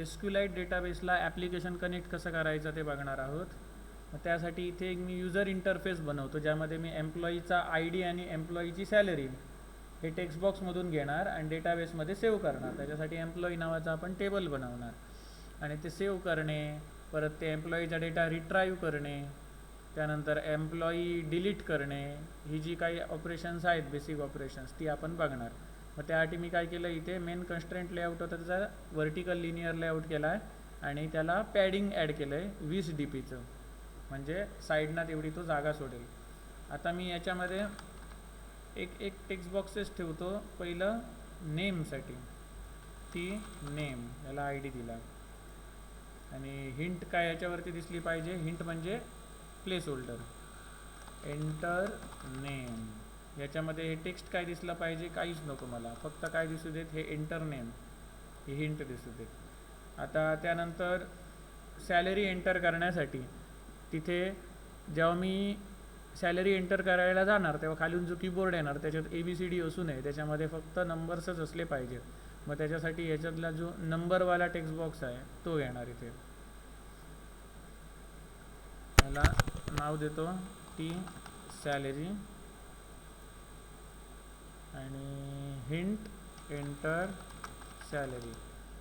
SQLite डेटाबेसला application connect कसं करायचं ते बघणार आहोत. मग त्यासाठी इथे एक मी युजर इंटरफेस बनवतो, ज्यामध्ये मी एम्प्लॉईचा ID आणि एम्प्लॉईची सॅलरी हे टेक्स्ट बॉक्समधून घेणार आणि डेटाबेसमध्ये सेव्ह करणार. त्याच्यासाठी एम्प्लॉई नावाचा आपण टेबल बनवणार आणि ते सेव्ह करणे, परत ते एम्प्लॉईचा डेटा रिट्राईव्ह करणे, त्यानंतर एम्प्लॉई डिलीट करणे, ही जी काही ऑपरेशन्स आहेत बेसिक ऑपरेशन्स ती आपण बघणार. मग त्यासाठी मी काय केलं, इथे मेन कन्स्ट्रेंट लेआउट होता त्याचा व्हर्टिकल लिनियर लेआउट केला आहे आणि त्याला पॅडिंग ॲड केलं आहे 20 DPचं, म्हणजे साईडना तेवढी तो जागा सोडेल. आता मी याच्यामध्ये एक टेक्स्ट बॉक्सेस ठेवतो. पहिलं नेमसाठी, ती नेम याला ID दिला आणि हिंट काय याच्यावरती दिसली पाहिजे. हिंट म्हणजे प्लेस होल्डर, एंटर नेम. याच्यामध्ये हे टेक्स्ट काय दिसलं पाहिजे, काहीच नको मला, फक्त काय दिसू देत, हे एंटर नेम, हे हिंट दिसू देत. आता त्यानंतर सॅलरी एंटर करण्यासाठी तिथे जेव्हा मी सॅलरी एंटर करायला जाणार तेव्हा खालून जो कीबोर्ड येणार त्याच्यात ABCD असू नये, त्याच्यामध्ये फक्त नंबर्सच असले पाहिजेत. मग त्याच्यासाठी याच्यातला जो नंबरवाला टेक्स्ट बॉक्स आहे तो घेणार. इथे याला नाव देतो टी सॅलरी आणि हिंट एंटर सॅलरी.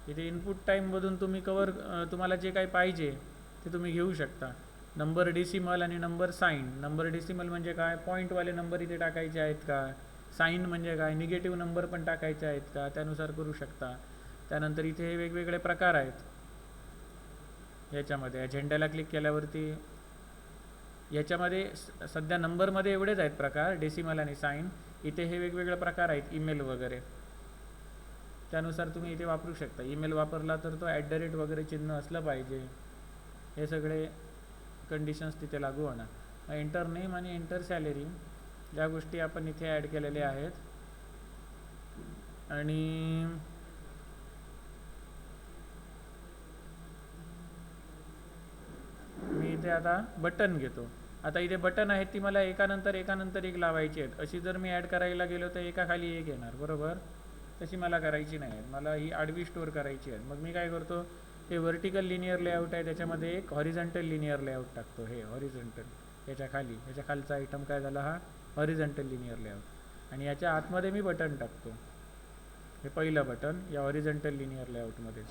इथे इनपुट टाईममधून तुम्ही तुम्हाला जे काही पाहिजे ते तुम्ही घेऊ शकता. नंबर डेसिमल आणि नंबर साईन. नंबर डेसिमल म्हणजे काय, पॉईंटवाले नंबर इथे टाकायचे आहेत का. साईन म्हणजे काय, निगेटिव्ह नंबर पण टाकायचे आहेत का, त्यानुसार करू शकता. त्यानंतर इथे वेगवेगळे प्रकार आहेत. याच्यामध्ये झेंड्याला क्लिक केल्यावरती याच्यामध्ये सध्या नंबरमध्ये एवढेच आहेत प्रकार, डेसिमल आणि साईन. इथे हे वेगवेगळे प्रकार आहेत, ईमेल वगैरे, त्यानुसार तुम्ही इथे वापरू शकता. ईमेल वापरला तर तो @ वगैरे चिन्ह असलं पाहिजे. हे सगळे कंडिशन्स तिथे लागू होणार. एंटर नेम आणि एंटर सॅलरी या गोष्टी आपण इथे ॲड केलेल्या आहेत. आणि मी इथे आता बटन घेतो. आता इथे बटन आहेत ती मला एकानंतर एक लावायची आहेत. अशी जर मी ॲड करायला गेलो तर एकाखाली एक येणार, बरोबर. तशी मला करायची नाही आहेत, मला ही आडवी स्टोअर करायची आहेत. मग मी काय करतो, हे व्हर्टिकल लिनियर लेआउट आहे त्याच्यामध्ये एक हॉरिझॉन्टल लिनियर लेआउट टाकतो. हे हॉरिझॉन्टल, याच्या खालचा आयटम काय झाला, हा हॉरिझॉन्टल लिनियर लेआउट. आणि याच्या आतमध्ये मी बटन टाकतो. हे पहिलं बटन या हॉरिझॉन्टल लिनियर लेआउटमध्ये.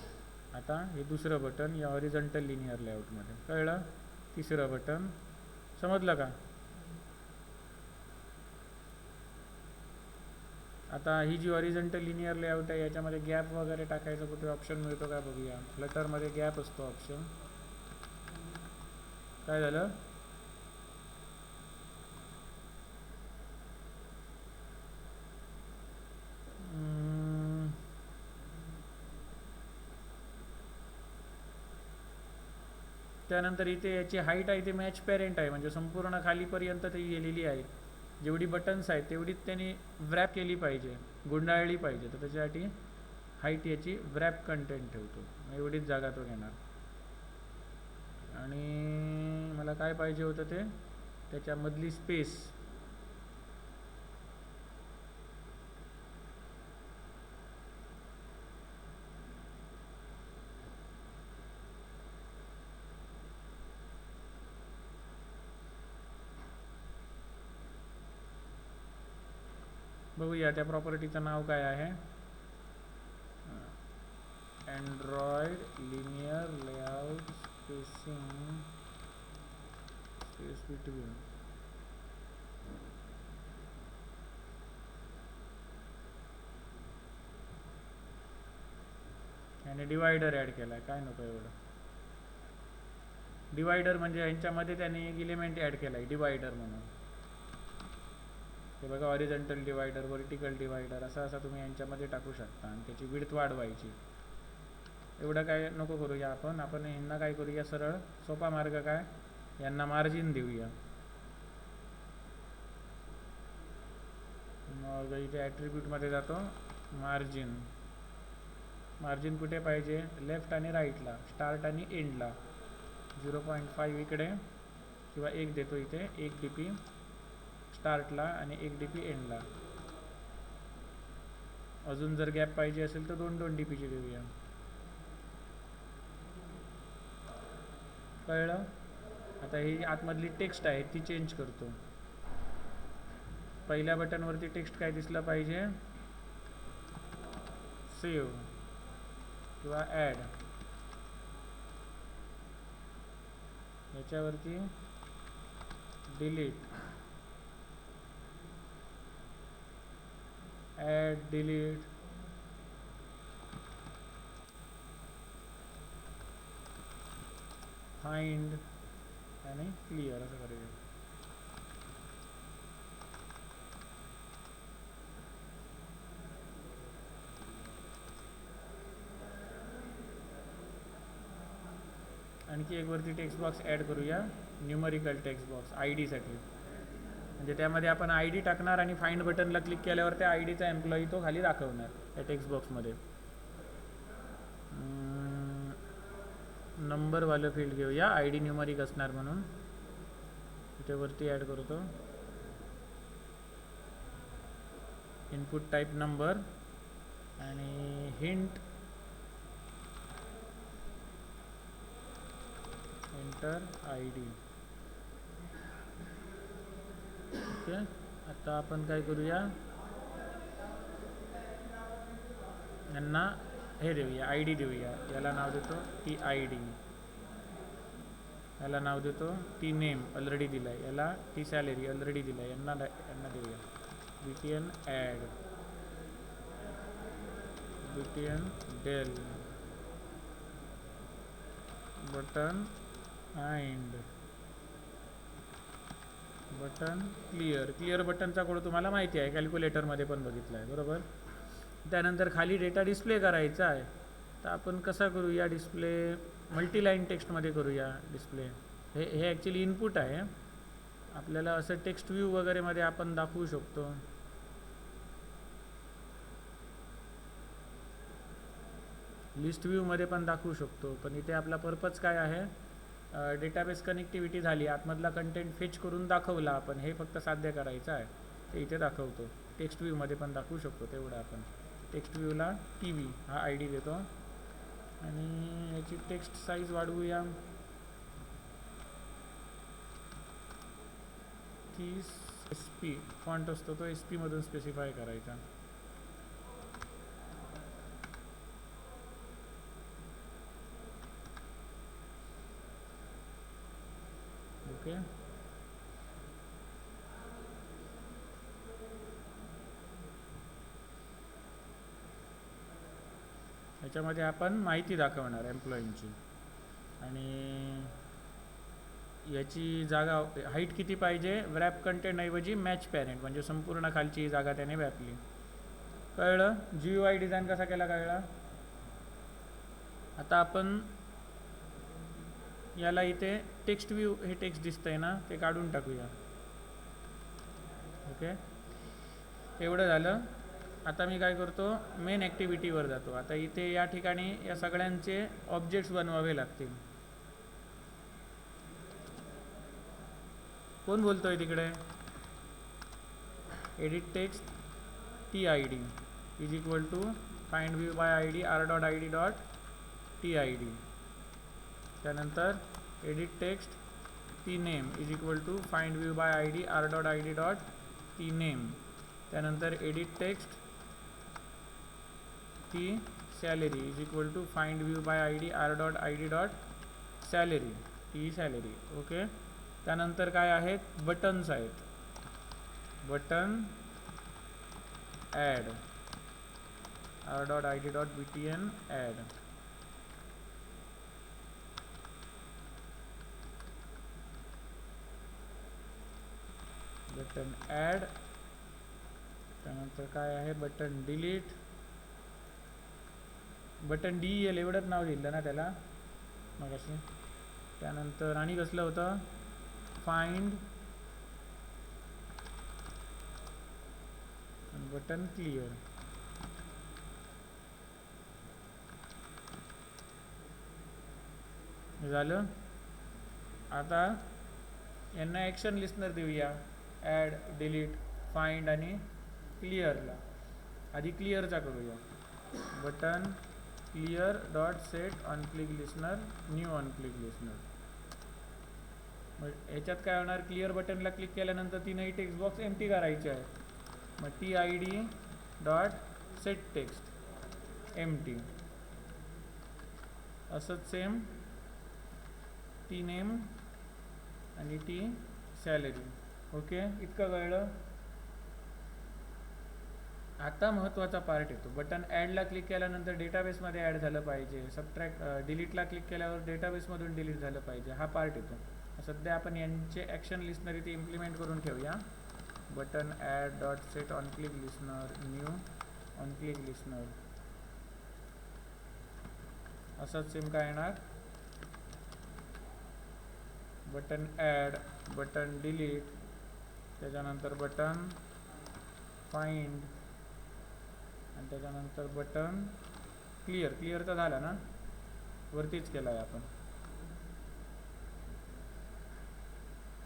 आता हे दुसरं बटन या हॉरिझॉन्टल लिनियर लेआउटमध्ये. कळलं. तिसरं बटन, समजलं का. आता ही जी हॉरिझॉन्टल लिनियर लेआउट आहे याच्यामध्ये गॅप वगैरे टाकायचं कुठे ऑप्शन मिळतो का बघूया. फ्लटरमध्ये गॅप असतो ऑप्शन. काय झालं, त्यानंतर इथे याची हाईट आहे ती मॅच पॅरेंट आहे, म्हणजे संपूर्ण खालीपर्यंत ती गेलेली आहे. जेवढी बटन्स आहेत तेवढीच त्यांनी व्रॅप केली पाहिजे, गुंडाळली पाहिजे. तर त्याच्यासाठी हाईट याची व्रॅप कंटेंट ठेवतो, एवढीच जागा तो घेणार. आणि मला काय पाहिजे होतं ते, त्याच्यामधली स्पेस. बघूया त्या प्रॉपर्टीचं नाव काय आहे. Android linear layout spacing, space between. आणि डिवायडर ॲड केला आहे, काय नको एवढं. डिवायडर म्हणजे यांच्यामध्ये त्याने एक इलिमेंट ॲड केला आहे डिवायडर म्हणून. हे बघा, हॉरिझॉन्टल डिवायडर, व्हर्टिकल डिवायडर, असा तुम्ही यांच्यामध्ये टाकू शकता. आणि त्याची विड्थ वाढवायची. एवढं काय नको करूया आपण यांना काय करूया, सरळ सोपा मार्ग काय, यांना मार्जिन देऊया. मग इथे ॲट्रिब्यूटमध्ये जातो, मार्जिन. मार्जिन कुठे पाहिजे, लेफ्ट आणि राईटला, स्टार्ट आणि एंडला. 0.5 इकडे, किंवा 1 देतो इथे, 1 DP स्टार्टला आणि 1 DP एंडला. अजून जर गॅप पाहिजे असेल तर 2-2 DPची देऊया. कळलं. आता ही आतमधली टेक्स्ट आहे ती चेंज करतो. पहिल्या बटनवरती टेक्स्ट काय दिसलं पाहिजे, सेव्ह किंवा ॲड. याच्यावरती डिलीट, ॲड, डिलीट, फाइंड आणि क्लिअर असं करायचं. आणखी एक वरती टेक्स्ट बॉक्स ॲड करूया, न्यूमरिकल टेक्स्ट बॉक्स आय डीसाठी. म्हणजे त्यामध्ये आपण आय डी टाकणार आणि फाइंड बटनला क्लिक केल्यावर त्या आय डीचा एम्प्लॉई तो खाली दाखवणार त्या टेक्स्ट बॉक्समध्ये. नंबरवालं फील्ड घेऊया, आय डी न्यूमरिक असणार म्हणून. इथे वरती ॲड करतो, इनपुट टाईप नंबर आणि hint enter I D. Okay. आता आपण काय करूया, यांना हे देऊया, आय डी देऊया. याला नाव देतो टी आय डी, याला नाव देतो टी नेम, ऑलरेडी दिला आहे. याला टी सॅलरी ऑलरेडी दिला आहे. यांना देऊया BTN add, BTN del, button find, button clear. Clear बटनचा कोड तुम्हाला माहिती आहे, कॅल्क्युलेटरमध्ये पण बघितला आहे बरोबर. त्यानंतर खाली डेटा डिस्प्ले करायचा आहे. तर आपण कसा करूया डिस्प्ले, मल्टीलाईन टेक्स्टमध्ये करूया डिस्प्ले. हे ॲक्च्युली इनपुट आहे. आपल्याला असं टेक्स्ट व्ह्यू वगैरेमध्ये आपण दाखवू शकतो. लिस्ट व्ह्यूमध्ये पण दाखवू शकतो. पण इथे आपला पर्पज काय आहे, डेटाबेस कनेक्टिव्हिटी झाली, आतमधला कंटेंट फेच करून दाखवला आपण, हे फक्त साध्य करायचं आहे. ते इथे दाखवतो. टेक्स्ट व्ह्यूमध्ये पण दाखवू शकतो तेवढं आपण. टेक्स्ट व्ह्यूला TV हा आय डी देतो आणि याची टेक्स्ट साईज वाढवूया 30 SP. फॉन्ट असतो तो SP मधून स्पेसिफाय करायचा. ओके. याच्यामध्ये आपण माहिती दाखवणार एम्प्लॉईंची आणि याची जागा, हाईट किती पाहिजे, व्रॅप कंटेंट ऐवजी मॅच पॅरेंट, म्हणजे संपूर्ण खालची जागा त्याने व्यापली. कळलं. GUI डिझाईन कसा केला कळला. आता आपण याला इथे टेक्स्ट व्ह्यू, हे टेक्स्ट दिसतंय ना, ते काढून टाकूया. ओके. एवढं झालं. आता मी काय करतो, मेन ॲक्टिव्हिटीवर जातो. आता इथे या ठिकाणी या सगळ्यांचे ऑब्जेक्ट्स बनवावे लागतील. कोण बोलतोय तिकडे. Edit text TID is equal to find view by ID r.id.TID. त्यानंतर edit text TName is equal to find view by ID r.id.TName. त्यानंतर edit text T salary is equal to find view by ID r.id.salary, T salary. Okay. त्यानंतर काय आहेत, buttons आहेत. Button add r.id.btn add. Button add. त्यानंतर काय आहे, button delete. Button DEL एवढंच नाव दिलं ना त्याला मग असे. त्यानंतर आणि कसलं होतं, फाइंड, बटन क्लिअर. झालं. आता यांना ॲक्शन लिस्नर देऊया, ॲड, डिलीट, फाइंड आणि क्लिअरला. आधी क्लिअरचा करूया. Button clear dot set on click listener, new on click listener. मग याच्यात काय होणार, क्लिअर बटनला क्लिक केल्यानंतर तीनही टेक्स्ट बॉक्स एम्प्टी करायचे आहे. मग TID dot set text empty. असंच सेम टी नेम आणि टी सॅलरी. ओके, इतकं कळलं. आता महत्त्वाचा पार्ट येतो. बटन ॲडला क्लिक केल्यानंतर डेटाबेसमध्ये ॲड झालं पाहिजे. डिलीटला क्लिक केल्यावर डेटाबेसमधून डिलीट झालं पाहिजे. हा पार्ट येतो. सध्या आपण यांचे ॲक्शन लिस्नर इथे इम्प्लिमेंट करून ठेवूया. Button add dot set on click listener new on click listener. असंच सेम काय येणार, बटन ॲड, बटन डिलीट, त्याच्यानंतर बटन फाइंड आणि त्याच्यानंतर बटन क्लिअर. क्लिअर तर झाला ना, वरतीच केला आहे आपण,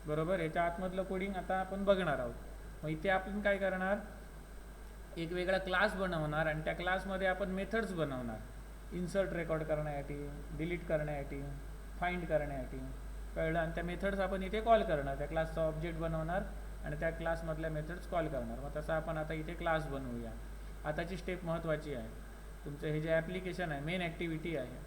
बरोबर. याच्या आतमधलं कोडिंग आता आपण बघणार आहोत. मग इथे आपण काय करणार, एक वेगळा क्लास बनवणार आणि त्या क्लासमध्ये आपण मेथड्स बनवणार. इन्सर्ट रेकॉर्ड करण्यासाठी, डिलीट करण्यासाठी, फाइंड करण्यासाठी, कळलं. आणि त्या मेथड्स आपण इथे कॉल करणार. त्या क्लासचा ऑब्जेक्ट बनवणार आणि त्या क्लासमधल्या मेथड्स कॉल करणार. मग तसं आपण आता इथे क्लास बनवूया. आताची स्टेप महत्त्वाची आहे. तुमचं हे जे ॲप्लिकेशन आहे, मेन ॲक्टिव्हिटी आहे,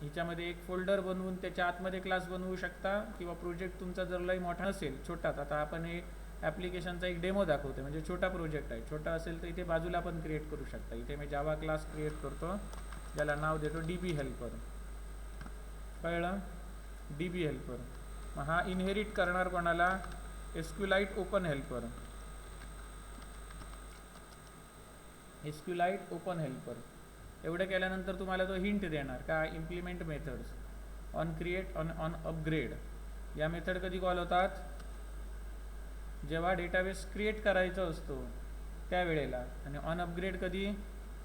हिच्यामध्ये एक फोल्डर बनवून त्याच्या आतमध्ये क्लास बनवू शकता. किंवा प्रोजेक्ट तुमचा जर लई मोठा नसेल, छोटाच, आता आपण हे ॲप्लिकेशनचा एक डेमो दाखवतो, म्हणजे छोटा प्रोजेक्ट आहे, छोटा असेल तर इथे बाजूला पण क्रिएट करू शकता. इथे मी जावा क्लास क्रिएट करतो, ज्याला नाव देतो DB हेल्पर. कळलं, DB हेल्पर. मग हा इनहेरिट करणार कोणाला, SQLite open helper. SQLite open helper. एवढं केल्यानंतर तुम्हाला तो हिंट देणार का, implement methods on create on upgrade. या मेथड कधी कॉल होतात, जेव्हा डेटाबेस क्रिएट करायचा असतो त्यावेळेला. आणि ऑन अपग्रेड कधी,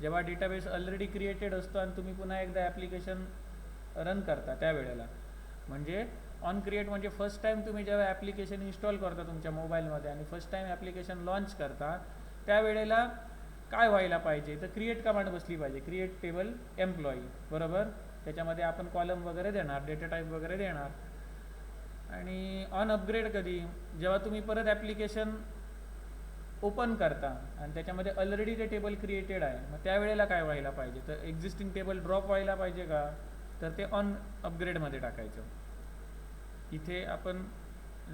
जेव्हा डेटाबेस ऑलरेडी क्रिएटेड असतो आणि तुम्ही पुन्हा एकदा ॲप्लिकेशन रन करता त्यावेळेला. म्हणजे ऑन क्रिएट म्हणजे फर्स्ट टाईम तुम्ही जेव्हा ॲप्लिकेशन इन्स्टॉल करता तुमच्या मोबाईलमध्ये आणि फर्स्ट टाईम ॲप्लिकेशन लॉन्च करता त्यावेळेला काय व्हायला पाहिजे, तर क्रिएट कमांड बसली पाहिजे, क्रिएट टेबल एम्प्लॉई, बरोबर. त्याच्यामध्ये आपण कॉलम वगैरे देणार, डेटा टाईप वगैरे देणार. आणि ऑन अपग्रेड कधी, जेव्हा तुम्ही परत ॲप्लिकेशन ओपन करता आणि त्याच्यामध्ये ऑलरेडी ते टेबल क्रिएटेड आहे, मग त्यावेळेला काय व्हायला पाहिजे, तर एक्झिस्टिंग टेबल ड्रॉप व्हायला पाहिजे का, तर ते ऑन अपग्रेडमध्ये टाकायचं. इथे आपण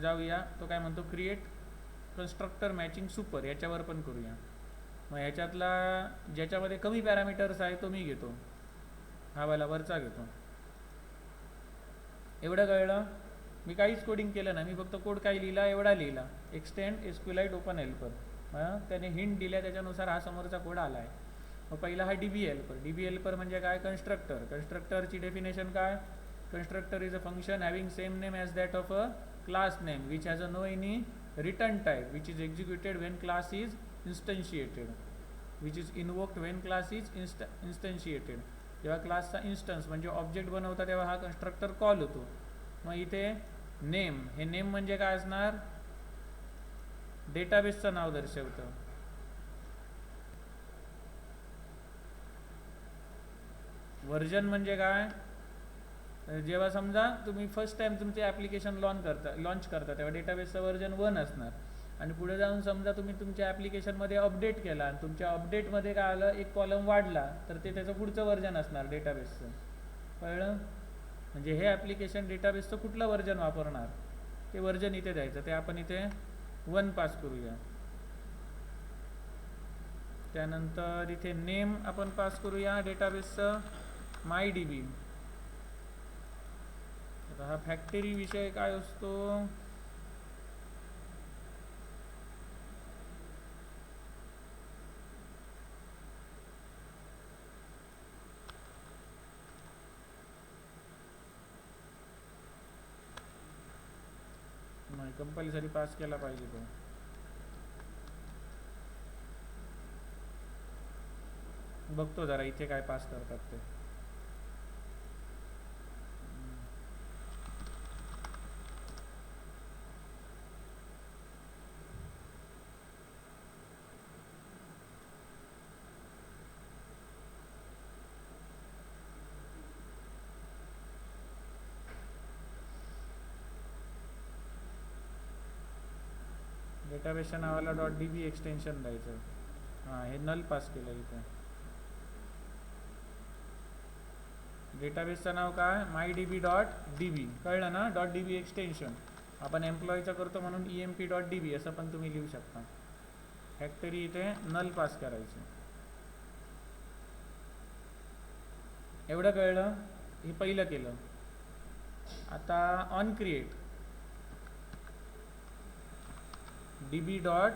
जाऊया, तो काय म्हणतो, क्रिएट कन्स्ट्रक्टर मॅचिंग सुपर, याच्यावर पण करूया. मग ह्याच्यातला ज्याच्यामध्ये कमी पॅरामीटर्स आहे तो मी घेतो, हा वाला वरचा घेतो. एवढं कळलं. मी काहीच कोडिंग केलं नाही, मी फक्त कोड काय लिहिला, एवढा लिहिला, एक्सटेंड SQLite ओपन हेल्पर. त्याने हिंट दिल्या, त्याच्यानुसार हा समोरचा कोड आला आहे. मग पहिला हा DB हेल्पर. DB हेल्पर म्हणजे काय, कन्स्ट्रक्टर. कन्स्ट्रक्टरची डेफिनेशन काय, constructor is a function having same name as that of a class name which has a no any return type which is executed when class is instantiated, which is invoked when class is instantiated. जेव्हा क्लासचा instance म्हणजे object बनवता तेव्हा हा constructor call होतो. मग इथे name, हे नेम म्हणजे काय असणार, डेटाबेसचं नाव दर्शवतं. व्हर्जन म्हणजे काय, जेव्हा समजा तुम्ही फर्स्ट टाइम तुमचे ॲप्लिकेशन लॉन्च करता तेव्हा डेटाबेसचं व्हर्जन 1 असणार. आणि पुढे जाऊन समजा तुम्ही तुमच्या ॲप्लिकेशनमध्ये अपडेट केला आणि तुमच्या अपडेटमध्ये काय आलं, एक कॉलम वाढला, तर ते त्याचं पुढचं व्हर्जन असणार डेटाबेसचं. कळलं. म्हणजे हे ॲप्लिकेशन डेटाबेसचं कुठलं व्हर्जन वापरणार ते व्हर्जन इथे द्यायचं. ते आपण इथे 1 पास करूया. त्यानंतर इथे नेम आपण पास करूया डेटाबेसचं, MyDB. आता हा फॅक्टरी विषय काय असतो, नाही कंपल्सरी पास केला पाहिजे तो. बघतो जरा इथे काय पास करतात ते. डेटाबेसच्या नावाला .db एक्सटेन्शन द्यायचं. हां, हे नल पास केलं इथे. डेटाबेसचं नाव काय? mydb.db. कळलं ना? .db एक्सटेन्शन आपण एम्प्लॉईचा करतो म्हणून emp.db असं पण तुम्ही लिहू शकता. फॅक्टरी इथे नल पास करायची. एवढं कळलं? हे पहिलं केलं. आता on create db dot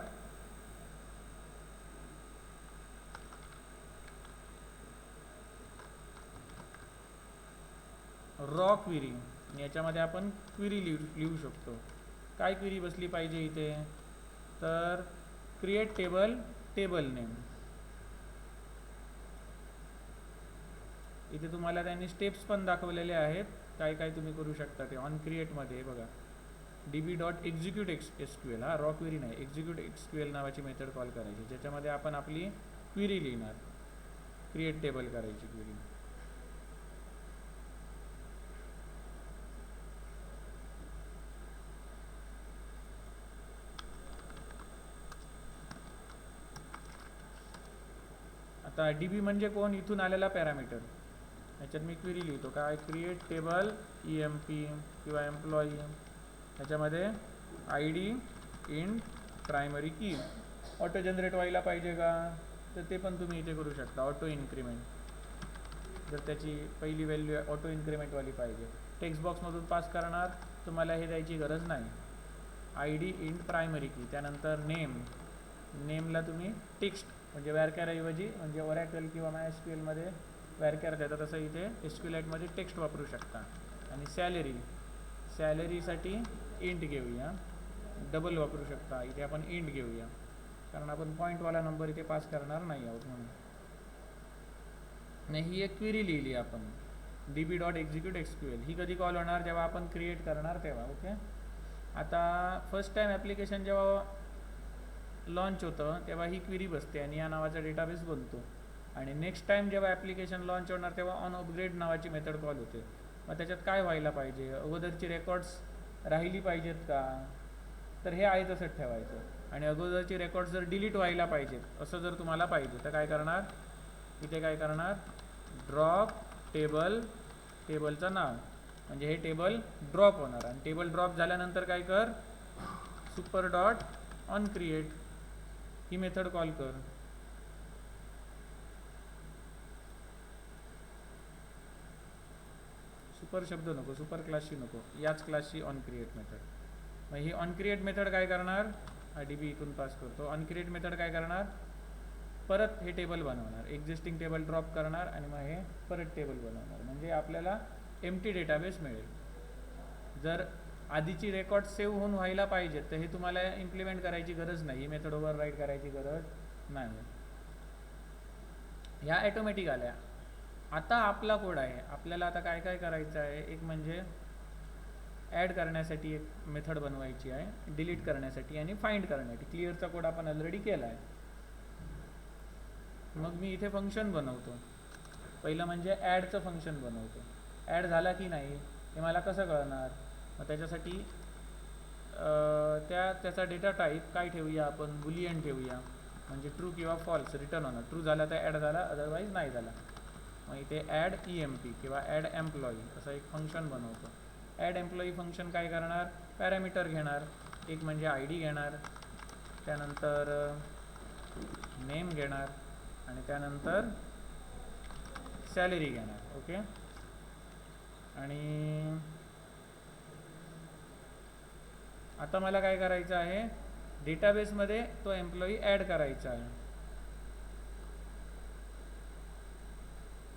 raw query. याच्यामध्ये आपण क्वेरी लिहू शकतो. काय क्वेरी बसली पाहिजे इथे? तर क्रिएट टेबल नेम. इथे तुम्हाला त्यांनी स्टेप्स पण दाखवलेले आहेत, काय काय तुम्ही करू शकता ते ऑन क्रिएटमध्ये. बघा, db डॉट एक्झिक्यूट SQL. हा रॉ क्वेरी नाही, एक्झिक्यूट SQL नावाची मेथड कॉल करायची, ज्याच्यामध्ये आपण आपली क्वेरी लिहिणार. क्रिएट टेबल करायची क्वेरी. आता db म्हणजे कोण? इथून आलेला पॅरामीटर. याच्यात मी क्वेरी लिहितो काय? क्रिएट टेबल emp किंवा एम्प्लॉई. त्याच्यामध्ये ID इंट प्रायमरी की. ऑटो जनरेट व्हायला पाहिजे का? तर ते पण तुम्ही इथे करू शकता. ऑटो इन्क्रीमेंट, जर त्याची पहिली व्हॅल्यू ऑटो इन्क्रीमेंटवाली पाहिजे. टेक्स्ट बॉक्समधून पास करणार, तुम्हाला हे द्यायची गरज नाही. ID इंट प्रायमरी की. त्यानंतर नेमला तुम्ही टेक्स्ट म्हणजे वॅरकॅर ऐवजी, म्हणजे ओरॅकल किंवा MySQLमध्ये वॅरकॅर देतात तसं इथे SQLiteमध्ये टेक्स्ट वापरू शकता. आणि सॅलरीसाठी इंट घेऊया. डबल वापरू शकता. इथे आपण इंट घेऊया, कारण आपण पॉईंटवाला नंबर इथे पास करणार नाही आहोत म्हणून. नाही, ही एक क्वेरी लिहिली आपण db डॉट एक्झिक्यूट SQL. ही कधी कॉल होणार? जेव्हा आपण क्रिएट करणार तेव्हा. ओके. आता फर्स्ट टाईम ॲप्लिकेशन जेव्हा लॉन्च होतं तेव्हा ही क्वेरी बसते आणि या नावाचा डेटाबेस बनतो. आणि नेक्स्ट टाईम जेव्हा ॲप्लिकेशन लॉन्च होणार तेव्हा ऑन अपग्रेड नावाची मेथड कॉल होते. मग त्याच्यात काय व्हायला पाहिजे? अगोदरची रेकॉर्ड्स राहिली पाहिजेत का? तर हे आहे तसंच ठेवायचं. आणि अगोदरची रेकॉर्ड्स जर डिलीट व्हायला पाहिजेत असं जर तुम्हाला पाहिजे तर काय करणार? इथे काय करणार? ड्रॉप टेबलचं नाव, म्हणजे हे टेबल ड्रॉप होणार. आणि टेबल ड्रॉप झाल्यानंतर काय कर? Super dot on create he method call कर. सुपर शब्द नको, सुपर क्लासची नको, याच क्लासची ऑन क्रिएट मेथड. मग ही ऑन क्रिएट मेथड काय करणार? db इथून पास करतो. ऑन क्रिएट मेथड काय करणार? परत हे टेबल बनवणार, एक्झिस्टिंग टेबल ड्रॉप करणार आणि मग हे परत टेबल बनवणार. म्हणजे आपल्याला एम्प्टी डेटाबेस मिळेल. जर आधीची रेकॉर्ड सेव्ह होऊन व्हायला पाहिजेत तर हे तुम्हाला इम्प्लिमेंट करायची गरज नाही, ही मेथड ओव्हरराईड करायची गरज नाही. ह्या ॲटोमॅटिक आल्या. आता आपला कोड आहे. आपल्याला आता काय काय करायचं आहे? एक म्हणजे ॲड करण्यासाठी एक मेथड बनवायची आहे, डिलीट करण्यासाठी आणि फाइंड करण्यासाठी. क्लिअरचा कोड आपण ऑलरेडी केला आहे. मग मी इथे फंक्शन बनवतो. पहिलं म्हणजे ॲडचं फंक्शन बनवतो. ॲड झाला की नाही हे मला कसं कळणार? मग त्याच्यासाठी त्याचा डेटा टाईप काय ठेवूया आपण? बुलियन ठेवूया, म्हणजे ट्रू किंवा फॉल्स रिटर्न होणार. ट्रू झाला तर ॲड झाला, अदरवाईज नाही झाला. मग इथे ॲड emp किंवा ॲड एम्प्लॉई असं एक फंक्शन बनवतो. ॲड एम्प्लॉई फंक्शन काय करणार? पॅरामीटर घेणार. एक म्हणजे ID घेणार, त्यानंतर नेम घेणार आणि त्यानंतर सॅलरी घेणार. ओके. आणि आता मला काय करायचं आहे? डेटाबेसमध्ये तो एम्प्लॉई ॲड करायचा आहे.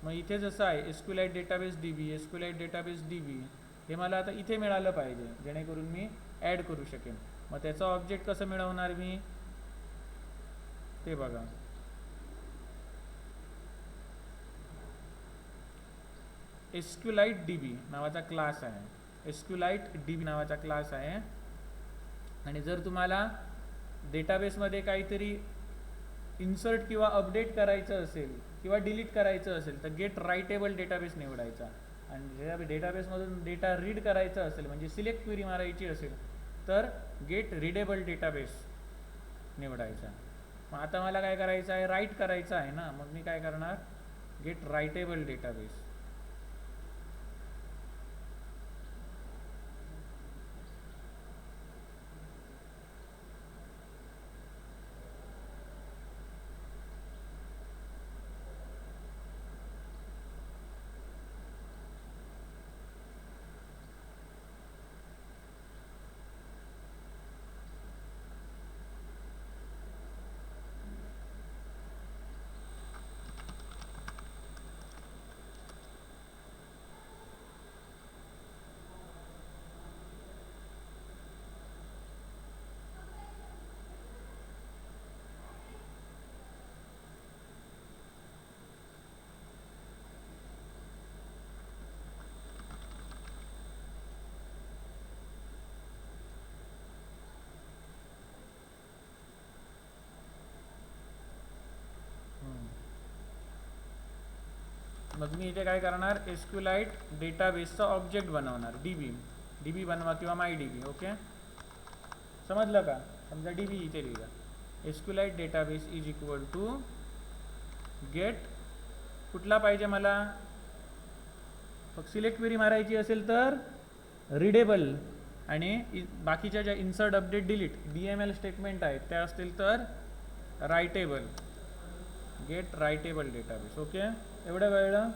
मग इथे जसं आहे SQLite डेटाबेस DB हे मला आता इथे मिळालं पाहिजे, जेणेकरून मी ॲड करू शकेन. मग त्याचं ऑब्जेक्ट कसं मिळवणार मी? ते बघा. SQLite DB नावाचा क्लास आहे. SQLite DB नावाचा क्लास आहे. आणि जर तुम्हाला डेटाबेसमध्ये काहीतरी इन्सर्ट किंवा अपडेट करायचं असेल किंवा डिलीट करायचं असेल तर गेट रायटेबल डेटाबेस निवडायचा. आणि डेटाबेसमधून डेटा रीड करायचा असेल, म्हणजे सिलेक्ट क्वेरी मारायची असेल तर गेट रीडेबल डेटाबेस निवडायचा. मग आता मला काय करायचं आहे, राईट करायचं आहे ना, मग मी काय करणार, गेट रायटेबल डेटाबेस. मग मी इथे काय करणार, एसक्यूलाइट डेटाबेसचा ऑब्जेक्ट बनवणार, डीबी बनवा किंवा माय डीबी. ओके, समजलं का? समजा डीबी इथे लिहिला, SQLite database is equal to get, कुठला पाहिजे मला, फक्त सिलेक्ट क्वेरी मारायची असेल तर रीडेबल, आणि बाकीच्या ज्या insert update delete DML statement आहेत त्या असतील तर writable, gate writable database. Okay, एवढं कळलं?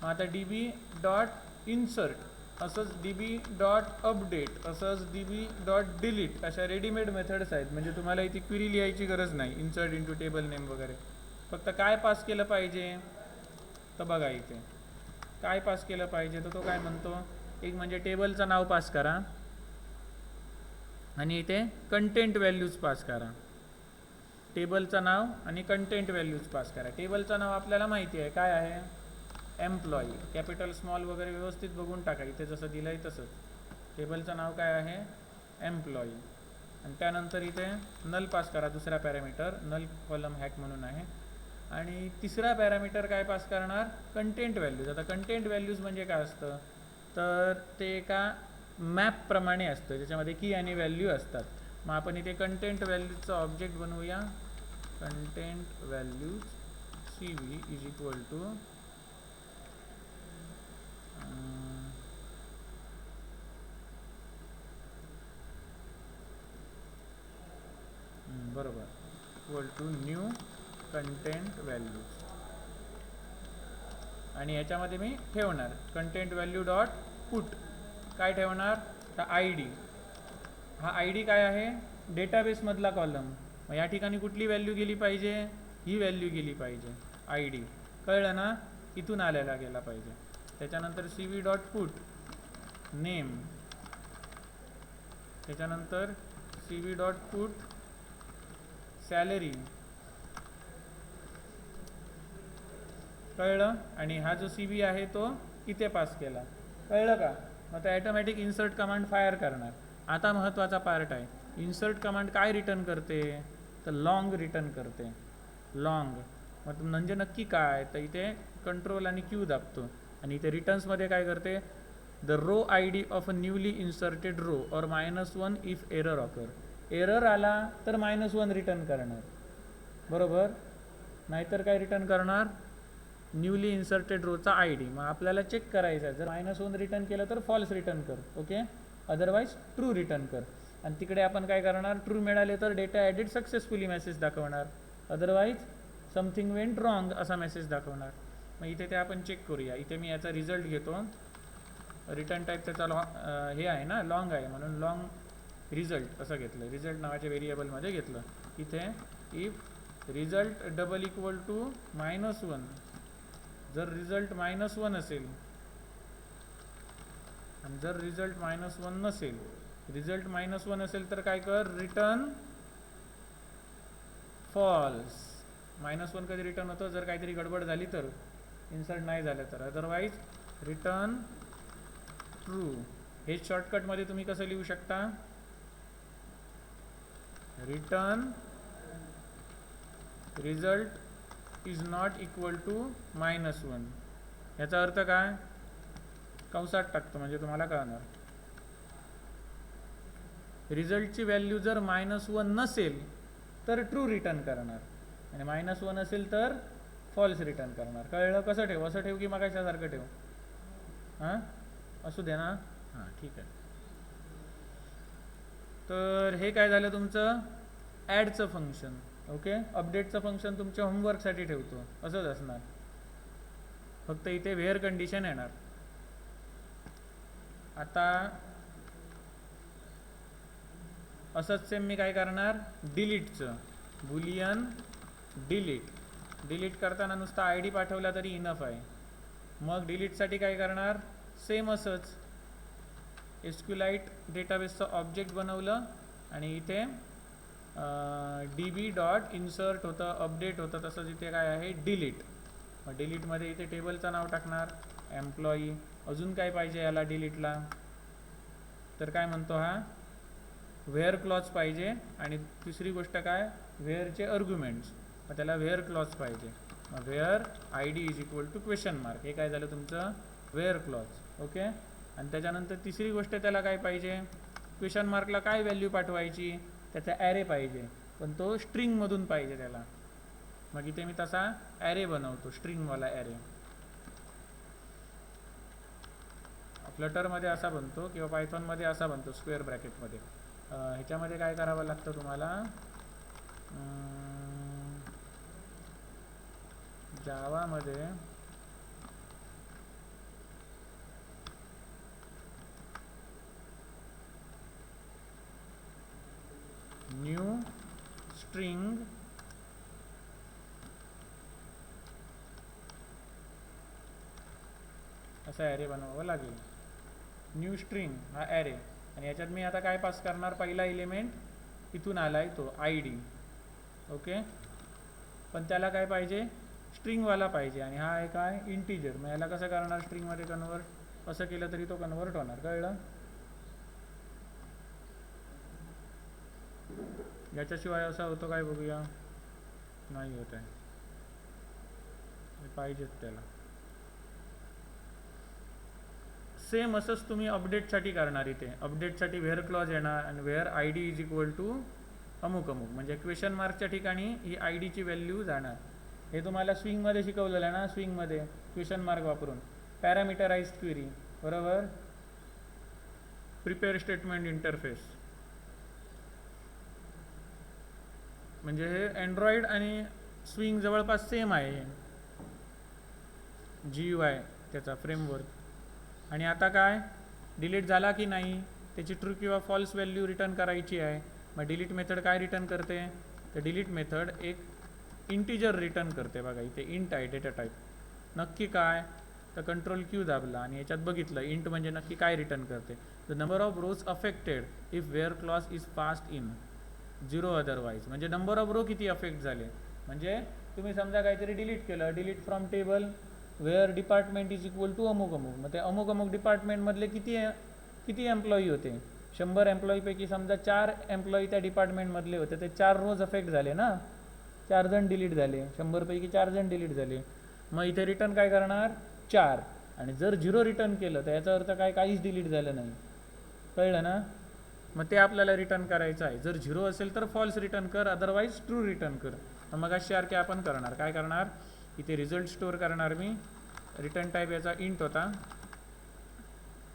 मग आता डीबी डॉट इन्सर्ट, असंच डीबी डॉट अपडेट, असंच डीबी डॉट डिलीट, अशा रेडीमेड मेथड्स आहेत. म्हणजे तुम्हाला इथे क्वेरी लिहायची गरज नाही, इन्सर्ट इंटू टेबल नेम वगैरे. फक्त काय पास केलं पाहिजे, तर बघा इथे काय पास केलं पाहिजे, तर तो काय म्हणतो, एक म्हणजे टेबलचं नाव पास करा, आणि इथे कंटेंट व्हॅल्यूज पास करा. टेबलचं नाव आणि कंटेंट व्हॅल्यूज पास करा. टेबलचं नाव आपल्याला माहिती आहे काय आहे, एम्प्लॉई, कॅपिटल स्मॉल वगैरे व्यवस्थित बघून टाका, इथे जसं दिलं आहे तसंच. टेबलचं नाव काय आहे, एम्प्लॉई. आणि त्यानंतर इथे नल पास करा, दुसरा पॅरामीटर नल कॉलम हॅक म्हणून आहे. आणि तिसरा पॅरामीटर काय पास करणार, कंटेंट व्हॅल्यूज. आता कंटेंट व्हॅल्यूज म्हणजे काय असतं, तर ते एका मॅपप्रमाणे असतं, ज्याच्यामध्ये की आणि व्हॅल्यू असतात. मग आपण इथे कंटेंट व्हॅल्यूजचा ऑब्जेक्ट बनवूया, content values CV is equal to बरोबर, equal to new content values. आणि याच्यामध्ये मी ठेवणार कंटेंट व्हॅल्यू डॉट पुट, काय ठेवणार, तर ID. हा ID काय आहे, डेटाबेसमधला कॉलम. मग या ठिकाणी कुठली व्हॅल्यू गेली पाहिजे, ही व्हॅल्यू गेली पाहिजे, ID. कळलं ना, इथून आलेला गेला पाहिजे. त्याच्यानंतर CV डॉट पुट नेम, त्याच्यानंतर CV डॉट पुट सॅलरी. कळलं? आणि हा जो CV आहे तो इथे पास केला. कळलं का? मग ते ॲटोमॅटिक इन्सर्ट कमांड फायर करणार. आता महत्त्वाचा पार्ट आहे, इन्सर्ट कमांड काय रिटर्न करते, तर लॉंग रिटर्न करते, लॉंग. मग म्हणजे नक्की काय, तर इथे कंट्रोल आणि Q दाबतो, आणि इथे रिटर्न्समध्ये काय करते, the row ID of a newly inserted row और -1 इफ एरर ऑकर. एरर आला तर -1 रिटर्न करणार, बरोबर. नाहीतर काय रिटर्न करणार, न्यूली इन्सर्टेड रोचा ID. मग आपल्याला चेक करायचं आहे, जर -1 रिटर्न केलं तर फॉल्स रिटर्न कर, ओके, अदरवाईज ट्रू रिटर्न कर. आणि तिकडे आपण काय करणार, ट्रू मिळाले तर डेटा ॲडिड सक्सेसफुली मेसेज दाखवणार, अदरवाईज समथिंग वेंट रॉंग असा मेसेज दाखवणार. मग इथे ते आपण चेक करूया. इथे मी याचा रिझल्ट घेतो, रिटर्न टाईप त्याचा हे आहे ना, लॉंग आहे, म्हणून लॉंग रिझल्ट असं घेतलं, रिझल्ट नावाच्या व्हेरिएबलमध्ये घेतलं. इथे if result double equal to -1, जर रिझल्ट -1 असेल आणि जर रिझल्ट -1 नसेल, रिझल्ट -1 असेल तर काय कर, रिटर्न फॉल्स. -1 कधी रिटर्न होतं, जर काहीतरी गडबड झाली तर, इन्सर्ट नाही झालं तर, अदरवाईज रिटर्न ट्रू. हे शॉर्टकटमध्ये तुम्ही कसं लिहू शकता, return result is not equal to -1. याचा अर्थ काय, कंसात टाकतो म्हणजे तुम्हाला कळणार. रिझल्टची व्हॅल्यू जर -1 नसेल तर ट्रू रिटर्न करणार आणि -1 असेल तर फॉल्स रिटर्न करणार. कळलं? कसं ठेव? असं ठेव की मगाच्यासारखं ठेव? हां, असू दे ना. हां, ठीक आहे. तर हे काय झालं तुमचं ॲडचं फंक्शन. ओके, अपडेटचं फंक्शन तुमच्या होमवर्कसाठी ठेवतो, असंच असणार. फक्त इथे व्हेअर कंडिशन येणार. आता असंच सेम मी काय करणार, डिलीटचं बुलियन डिलीट करताना नुसता ID पाठवला तरी इनफ आहे. मग डिलीटसाठी काय करणार, सेम असंच एसक्यूलाइट डेटाबेसचं ऑब्जेक्ट बनवलं आणि इथे db.insert होतं, अपडेट होतं, तसंच इथे काय आहे डिलीट. मग डिलीटमध्ये इथे टेबलचं नाव टाकणार एम्प्लॉई. अजून काय पाहिजे याला डिलीटला, तर काय म्हणतो हा व्हेअर क्लॉज पाहिजे आणि तिसरी गोष्ट काय व्हेअरचे अर्ग्युमेंट्स. मग त्याला व्हेअर क्लॉज पाहिजे. मग व्हेअर ID =? हे काय झालं तुमचं व्हेअर क्लॉज. ओके, आणि त्याच्यानंतर तिसरी गोष्ट त्याला काय पाहिजे, क्वेश्चन मार्कला काय व्हॅल्यू पाठवायची, त्याचा ॲरे पाहिजे, पण तो स्ट्रिंगमधून पाहिजे त्याला. मग इथे मी तसा ॲरे बनवतो, स्ट्रिंगवाला ॲरे. फ्लटरमध्ये असा बनतो किंवा पायथॉनमध्ये असा बनतो स्क्वेअर ब्रॅकेटमध्ये. ह्याच्यामध्ये काय करावं लागतं तुम्हाला, जावामध्ये न्यू स्ट्रिंग असा ॲरे बनवावा लागेल. न्यू स्ट्रिंग हा ॲरे, आणि याच्यात मी आता काय पास करणार, पहिला एलिमेंट इथून आला आहे तो ID. ओके, पण त्याला काय पाहिजे स्ट्रिंगवाला पाहिजे, आणि हा आहे काय इंटिजर. मग याला कसं करणार स्ट्रिंगमध्ये कन्वर्ट, असं केलं तरी तो कन्वर्ट होणार. कळलं? याच्याशिवाय असा होतो काय बघूया, नाही होत आहे, पाहिजेत त्याला. सेम असंच तुम्ही अपडेटसाठी करणार. इथे अपडेटसाठी व्हेअर क्लॉज येणार आणि व्हेअर ID =? अमुक अमुक, म्हणजे क्वेश्चन मार्कच्या ठिकाणी ही IDची व्हॅल्यू जाणार. हे तुम्हाला स्विंगमध्ये शिकवलेलं आहे ना, स्विंगमध्ये क्वेश्चन मार्क वापरून पॅरामीटराइज्ड क्वेरी, बरोबर. प्रिपेअर स्टेटमेंट इंटरफेस, म्हणजे हे अँड्रॉइड आणि स्विंग जवळपास सेम आहे GUI त्याचा फ्रेमवर्क. आणि आता काय डिलीट झाला की नाही त्याची ट्रू किंवा फॉल्स व्हॅल्यू रिटर्न करायची आहे. मग डिलीट मेथड काय रिटर्न करते, तर डिलीट मेथड एक इंटिजर रिटर्न करते. बघा इथे इंट आहे डेटा टाईप. नक्की काय, तर Ctrl+Q दाबला आणि याच्यात बघितलं इंट म्हणजे नक्की काय रिटर्न करते. The number of rose affected if where clause is passed in 0 otherwise, म्हणजे नंबर ऑफ रो किती अफेक्ट झाले. म्हणजे तुम्ही समजा काहीतरी डिलीट केलं, delete from table where department =? अमुक अमुक. मग ते अमुक अमुक डिपार्टमेंटमधले किती एम्प्लॉई होते, 100 एम्प्लॉईपैकी समजा 4 एम्प्लॉई त्या डिपार्टमेंटमधले होते, ते 4 रोज अफेक्ट झाले ना, 4 जण डिलीट झाले, 100 पैकी 4 जण डिलीट झाले. मग इथे रिटर्न काय करणार 4, आणि जर 0 रिटर्न केलं तर याचा अर्थ काय काहीच डिलीट झालं नाही. कळलं ना. मग ते आपल्याला रिटर्न करायचं आहे. जर 0 असेल तर फॉल्स रिटर्न कर, अदरवाईज ट्रू रिटर्न कर. मग अशासारखे आपण करणार, काय करणार, इथे रिझल्ट स्टोअर करणार मी. रिटर्न टाईप याचा इंट होता,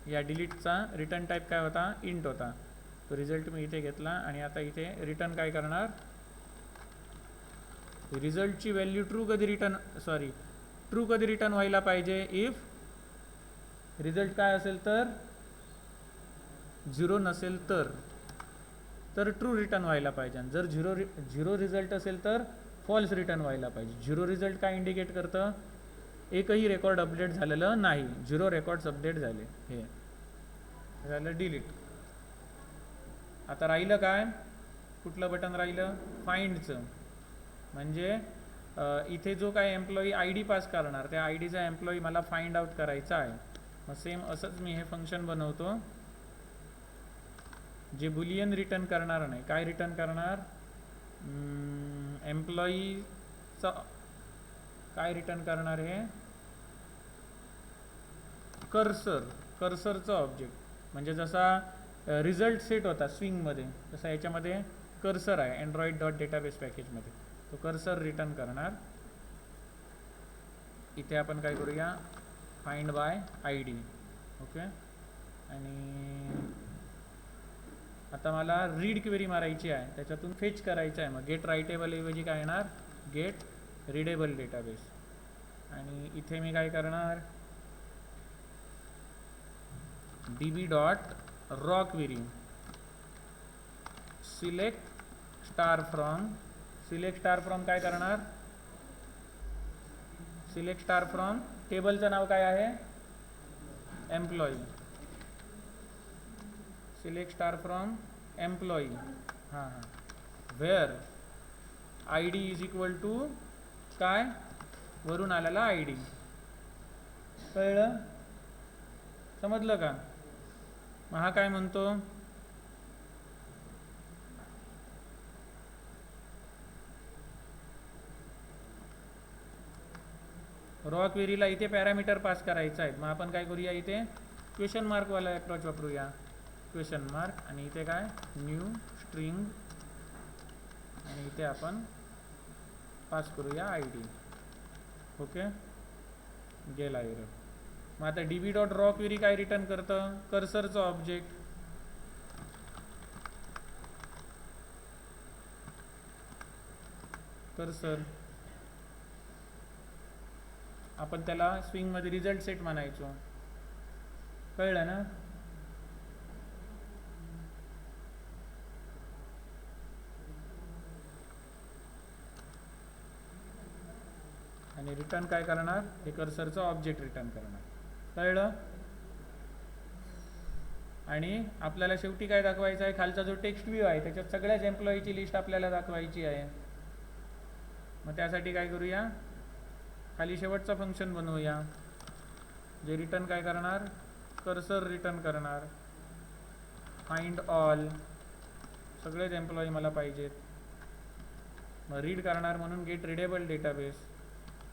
या डिलीटचा रिटर्न टाईप काय होता इंट होता. तो रिझल्ट मी इथे घेतला आणि आता इथे रिटर्न काय करणार, रिझल्टची व्हॅल्यू ट्रू कधी रिटर्न व्हायला पाहिजे, इफ रिझल्ट काय असेल तर 0 नसेल तर ट्रू रिटर्न व्हायला पाहिजे, आणि जर 0 रिझल्ट असेल तर फॉल्स रिटर्न व्हायला पाहिजे. 0 रिझल्ट काय इंडिकेट करतं, एकही रेकॉर्ड अपडेट झालेलं नाही, 0 रेकॉर्ड्स अपडेट झाले. हे झालं डिलीट. आता राहिलं काय, कुठलं बटन राहिलं, फाइंडचं. म्हणजे इथे जो काय एम्प्लॉई ID पास करणार त्या IDचा एम्प्लॉई मला फाइंड आउट करायचा आहे. मग सेम असंच मी हे फंक्शन बनवतो जे बुलियन रिटर्न करणार नाही. काय रिटर्न करणार, एम्प्लॉईचा काय रिटर्न करणार, हे कर्सरचं ऑब्जेक्ट. म्हणजे जसा रिझल्ट सेट होता स्विंगमध्ये, तसं याच्यामध्ये कर्सर आहे अँड्रॉइड डॉट डेटाबेस पॅकेजमध्ये, तो कर्सर रिटर्न करणार. इथे आपण काय करूया, find by I D. Okay, आणि आता मला रीड क्वेरी मारायची आहे, त्याच्यातून फेच करायचं आहे. मग गेट रायटेबल ऐवजी काय येणार, गेट रीडेबल डेटाबेस. आणि इथे मी काय करणार, db dot raw query select star from काय करणार, सिलेक्ट स्टार फ्रॉम टेबलचं नाव काय आहे, employee. Select star from employee. हां where I D is equal to काय, वरून आलेला आय डी. कळलं, समजलं का. मग हा काय म्हणतो, रॉ क्वेरीला इथे पॅरामीटर पास करायचा आहे. मग आपण काय करूया, इथे क्वेश्चन मार्कवाला अप्रोच वापरूया, क्वेश्चन मार्क. आणि इथे काय, न्यू स्ट्रिंग, आणि इथे आपण पास करूया आय डी. ओके, गेला एरर. मग आता db डॉट रॉ क्वेरी काय रिटर्न करतं, कर्सरचं ऑब्जेक्ट. कर्सर आपण त्याला स्विंगमध्ये रिझल्ट सेट म्हणायचो. कळलं ना. आणि रिटर्न काय करणार, हे कर्सरचं ऑब्जेक्ट रिटर्न करणार. कळलं. आणि आपल्याला शेवटी काय दाखवायचं आहे, खालचा जो टेक्स्ट व्ह्यू आहे त्याच्यात सगळ्याच एम्प्लॉईची लिस्ट आपल्याला दाखवायची आहे. मग त्यासाठी काय करूया, खाली शेवटचा फंक्शन बनवूया, जे रिटर्न काय करणार, कर्सर रिटर्न करणार. फाइंड ऑल, सगळेच एम्प्लॉई मला पाहिजेत. मग रीड करणार म्हणून गेट रीडेबल डेटाबेस.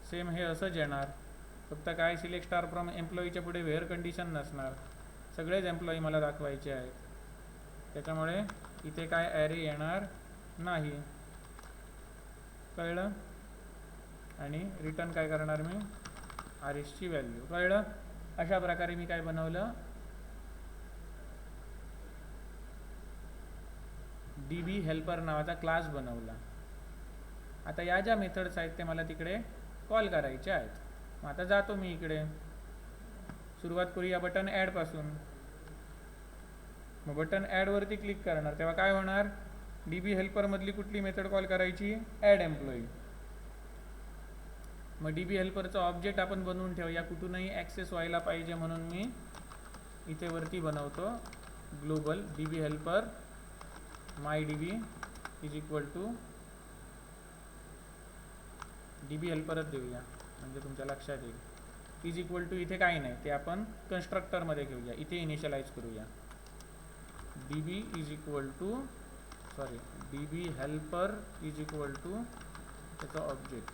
सेम हे असंच येणार, फक्त काय सिलेक्ट स्टार फ्रॉम एम्प्लॉईच्या पुढे व्हेअर कंडिशन नसणार, सगळेच एम्प्लॉई मला दाखवायचे आहेत. त्याच्यामुळे इथे काय ॲरे येणार नाही. कळलं. आणि रिटर्न काय करणार मी, आरएसची व्हॅल्यू. कळलं. अशा प्रकारे मी काय बनवलं, डीबी हेल्पर नावाचा क्लास बनवला. आता या ज्या मेथड्स आहेत ते मला तिकडे कॉल करायचे आहेत. मग आता जातो मी इकडे, सुरुवात करूया बटन ॲड पासून. मग बटन ॲडवरती क्लिक करणार, तेव्हा काय होणार, डीबी हेल्परमधली कुठली मेथड कॉल करायची, ॲड एम्प्लॉई. मग डीबी हेल्परचा ऑब्जेक्ट आपण बनवून ठेवूया, कुठूनही ॲक्सेस व्हायला पाहिजे म्हणून मी इथे वरती बनवतो global DB helper my DB is equal to DB हेल्परच देऊया म्हणजे तुमच्या लक्षात येईल. इज इक्वल टू इथे काही नाही, ते आपण कन्स्ट्रक्टरमध्ये घेऊया, इथे इनिशियलाइज करूया. DB is equal to DB helper is equal to त्याचा ऑब्जेक्ट.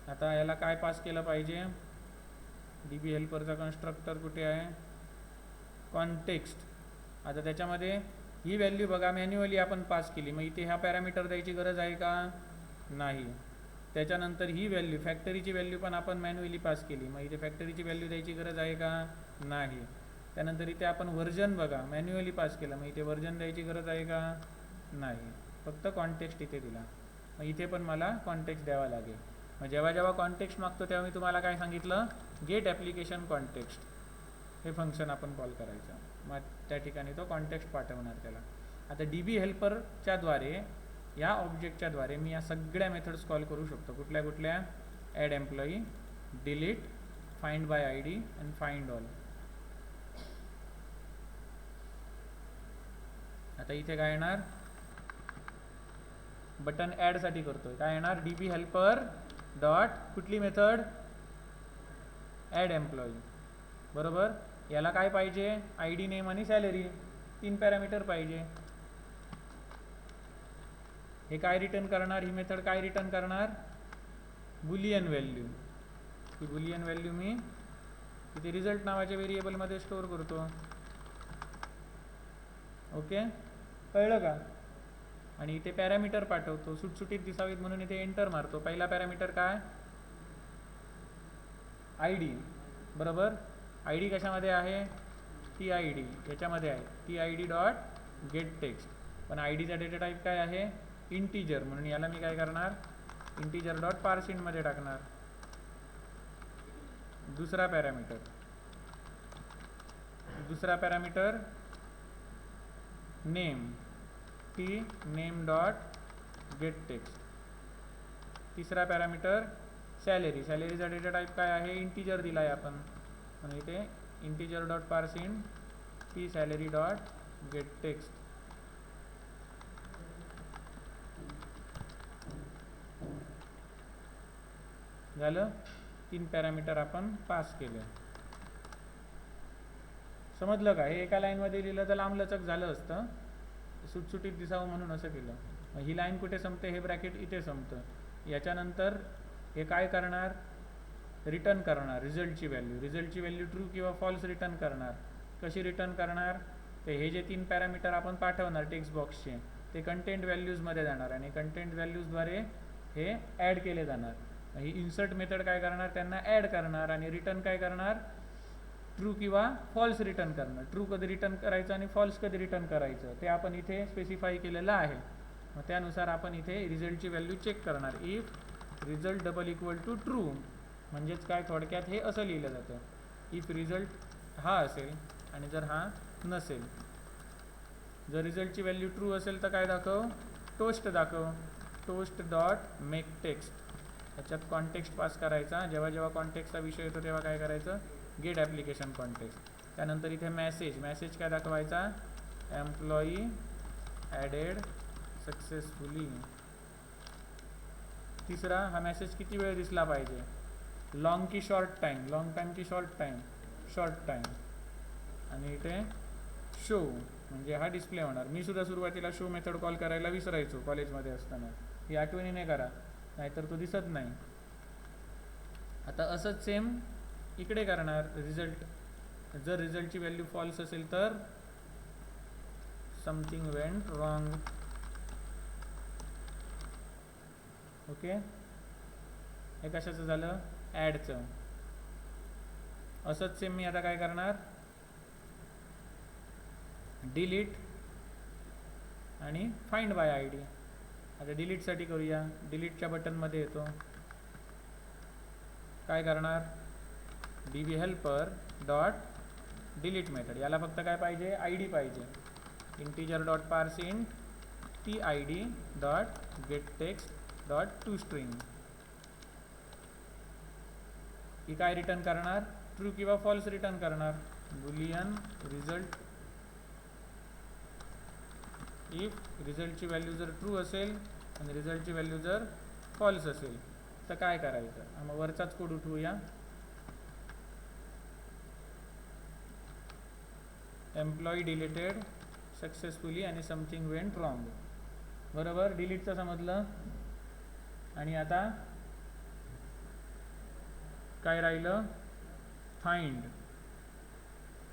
आता याला काय पास केलं पाहिजे, डीबी हेल्परचा कन्स्ट्रक्टर कुठे आहे, कॉन्टेक्स्ट. आता त्याच्यामध्ये ही व्हॅल्यू बघा मॅन्युअली आपण पास केली, मग इथे ह्या पॅरामीटर द्यायची गरज आहे का, नाही. त्याच्यानंतर ही व्हॅल्यू फॅक्टरीची व्हॅल्यू पण आपण मॅन्युअली पास केली, मग इथे फॅक्टरीची व्हॅल्यू द्यायची गरज आहे का, नाही. त्यानंतर इथे आपण व्हर्जन बघा मॅन्युअली पास केलं, मग इथे व्हर्जन द्यायची गरज आहे का, नाही. फक्त कॉन्टेक्स्ट इथे दिला, मग इथे पण मला कॉन्टेक्स्ट द्यावा लागेल. मग जेव्हा जेव्हा कॉन्टेक्स्ट मागतो तेव्हा मी तुम्हाला काय सांगितलं, गेट ॲप्लिकेशन कॉन्टेक्स्ट हे फंक्शन आपण कॉल करायचं. मग त्या ठिकाणी तो कॉन्टेक्स्ट पाठवणार त्याला. आता डीबी हेल्परच्या द्वारे, या ऑब्जेक्टच्या द्वारे मी या सगळ्या मेथड्स कॉल करू शकतो. कुठल्या कुठल्या, add employee, delete, find by I D and find all. आता इथे काय येणार, बटन ॲडसाठी करतोय, काय येणार, डीबी हेल्पर डॉट कुठली मेथड, ॲड एम्प्लॉई. बरोबर. याला काय पाहिजे, आय डी, नेम आणि सॅलरी, 3 पॅरामीटर पाहिजे. हे काय रिटर्न करणार, ही मेथड काय रिटर्न करणार, बुलियन व्हॅल्यू. ही बुलियन व्हॅल्यू मी इथे रिझल्ट नावाच्या व्हेरिएबलमध्ये स्टोअर करतो. ओके, कळलं का? आणि इथे पॅरामीटर पाठवतो सुटसुटीत दिसावीत म्हणून इथे एंटर मारतो. पहिला पॅरामीटर काय? I D. बरोबर, आय डी कशामध्ये आहे? टी आय डी याच्यामध्ये आहे, T I D dot get text. पण आय डीचा डेटा टाईप काय आहे? इंटीजर, म्हणून याला मी काय करणार? इंटीजर डॉट पार्सिंटमध्ये टाकणार. दुसरा parameter name, T name dot get text. तिसरा पॅरामीटर सॅलरी, सॅलरीचा डेटा टाईप काय आहे? इंटीजर दिला आहे आपण, म्हणून इथे integer dot parseint T salary dot get text. झालं, 3 पॅरामीटर आपण पास केले. समजलं का? हे एका लाईनमध्ये लिहिलं तर लांबलचक झालं असतं, सुटसुटीत दिसावं म्हणून असं केलं. मग ही लाईन कुठे संपते? हे ब्रॅकेट इथे संपतं. याच्यानंतर हे काय करणार? रिटर्न करणार रिझल्टची व्हॅल्यू ट्रू किंवा फॉल्स रिटर्न करणार. कशी रिटर्न करणार? ते हे जे 3 पॅरामीटर आपण पाठवणार टेक्स्ट बॉक्सचे, ते कंटेंट व्हॅल्यूजमध्ये जाणार आणि कंटेंट व्हॅल्यूजद्वारे हे ॲड केले जाणार. ही इन्सर्ट मेथड काय करणार? त्यांना ॲड करणार आणि रिटर्न काय करणार? ट्रू किंवा फॉल्स रिटर्न करणार. ट्रू कधी रिटर्न करायचं आणि फॉल्स कधी रिटर्न करायचं ते आपण इथे स्पेसिफाय केलेलं आहे. मग त्यानुसार आपण इथे रिझल्टची व्हॅल्यू चेक करणार. If result double equal to true, म्हणजेच काय? थोडक्यात हे असं लिहिलं जातं, इफ रिझल्ट हा असेल आणि जर हा नसेल. जर रिझल्टची व्हॅल्यू ट्रू असेल तर काय दाखव? टोस्ट दाखव. Toast dot make text. त्याच्यात कॉन्टेक्स्ट पास करायचा. जेव्हा जेव्हा कॉन्टेक्स्टचा विषय येतो तेव्हा काय करायचं? Get application context. त्यानंतर इथे मॅसेज काय दाखवायचा? Employee added successfully. तिसरा, हा मेसेज किती वेळ दिसला पाहिजे? लॉंग की शॉर्ट टाईम? लॉंग टाईम की शॉर्ट टाईम? Short time. आणि इथे शो म्हणजे हा डिस्प्ले होणार. मी सुद्धा सुरुवातीला शो मेथड कॉल करायला विसरायचो कॉलेजमध्ये असताना, ही आठवणीने करा नाहीतर तो दिसत नाही. आता असंच सेम इकडे करणार. रिझल्ट, जर रिझल्टची व्हॅल्यू फॉल्स असेल तर समथिंग वेंट रॉंग. ओके, हे कशाचं झालं? ॲडचं. असंच सेम मी आता काय करणार? डिलीट आणि फाइंड बाय आय डी. आता डिलीटसाठी करूया. डिलीटच्या बटनमध्ये येतो. काय करणार? DB helper dot delete method. याला फक्त काय पाहिजे? आय डी पाहिजे. Integer dot parseint T I D dot get text dot to string. ही काय रिटर्न करणार? ट्रू किंवा फॉल्स रिटर्न करणार. Boolean result. इफ रिझल्टची व्हॅल्यू जर ट्रू असेल आणि रिझल्टची व्हॅल्यू जर फॉल्स असेल तर काय करायचं? मग वरचाच कोड उठवूया. एम्प्लॉई डिलीटेड सक्सेसफुली आणि समथिंग वेंट रॉंग. बरोबर, डिलीटचं समजलं. आणि आता काय राहिलं? फाइंड.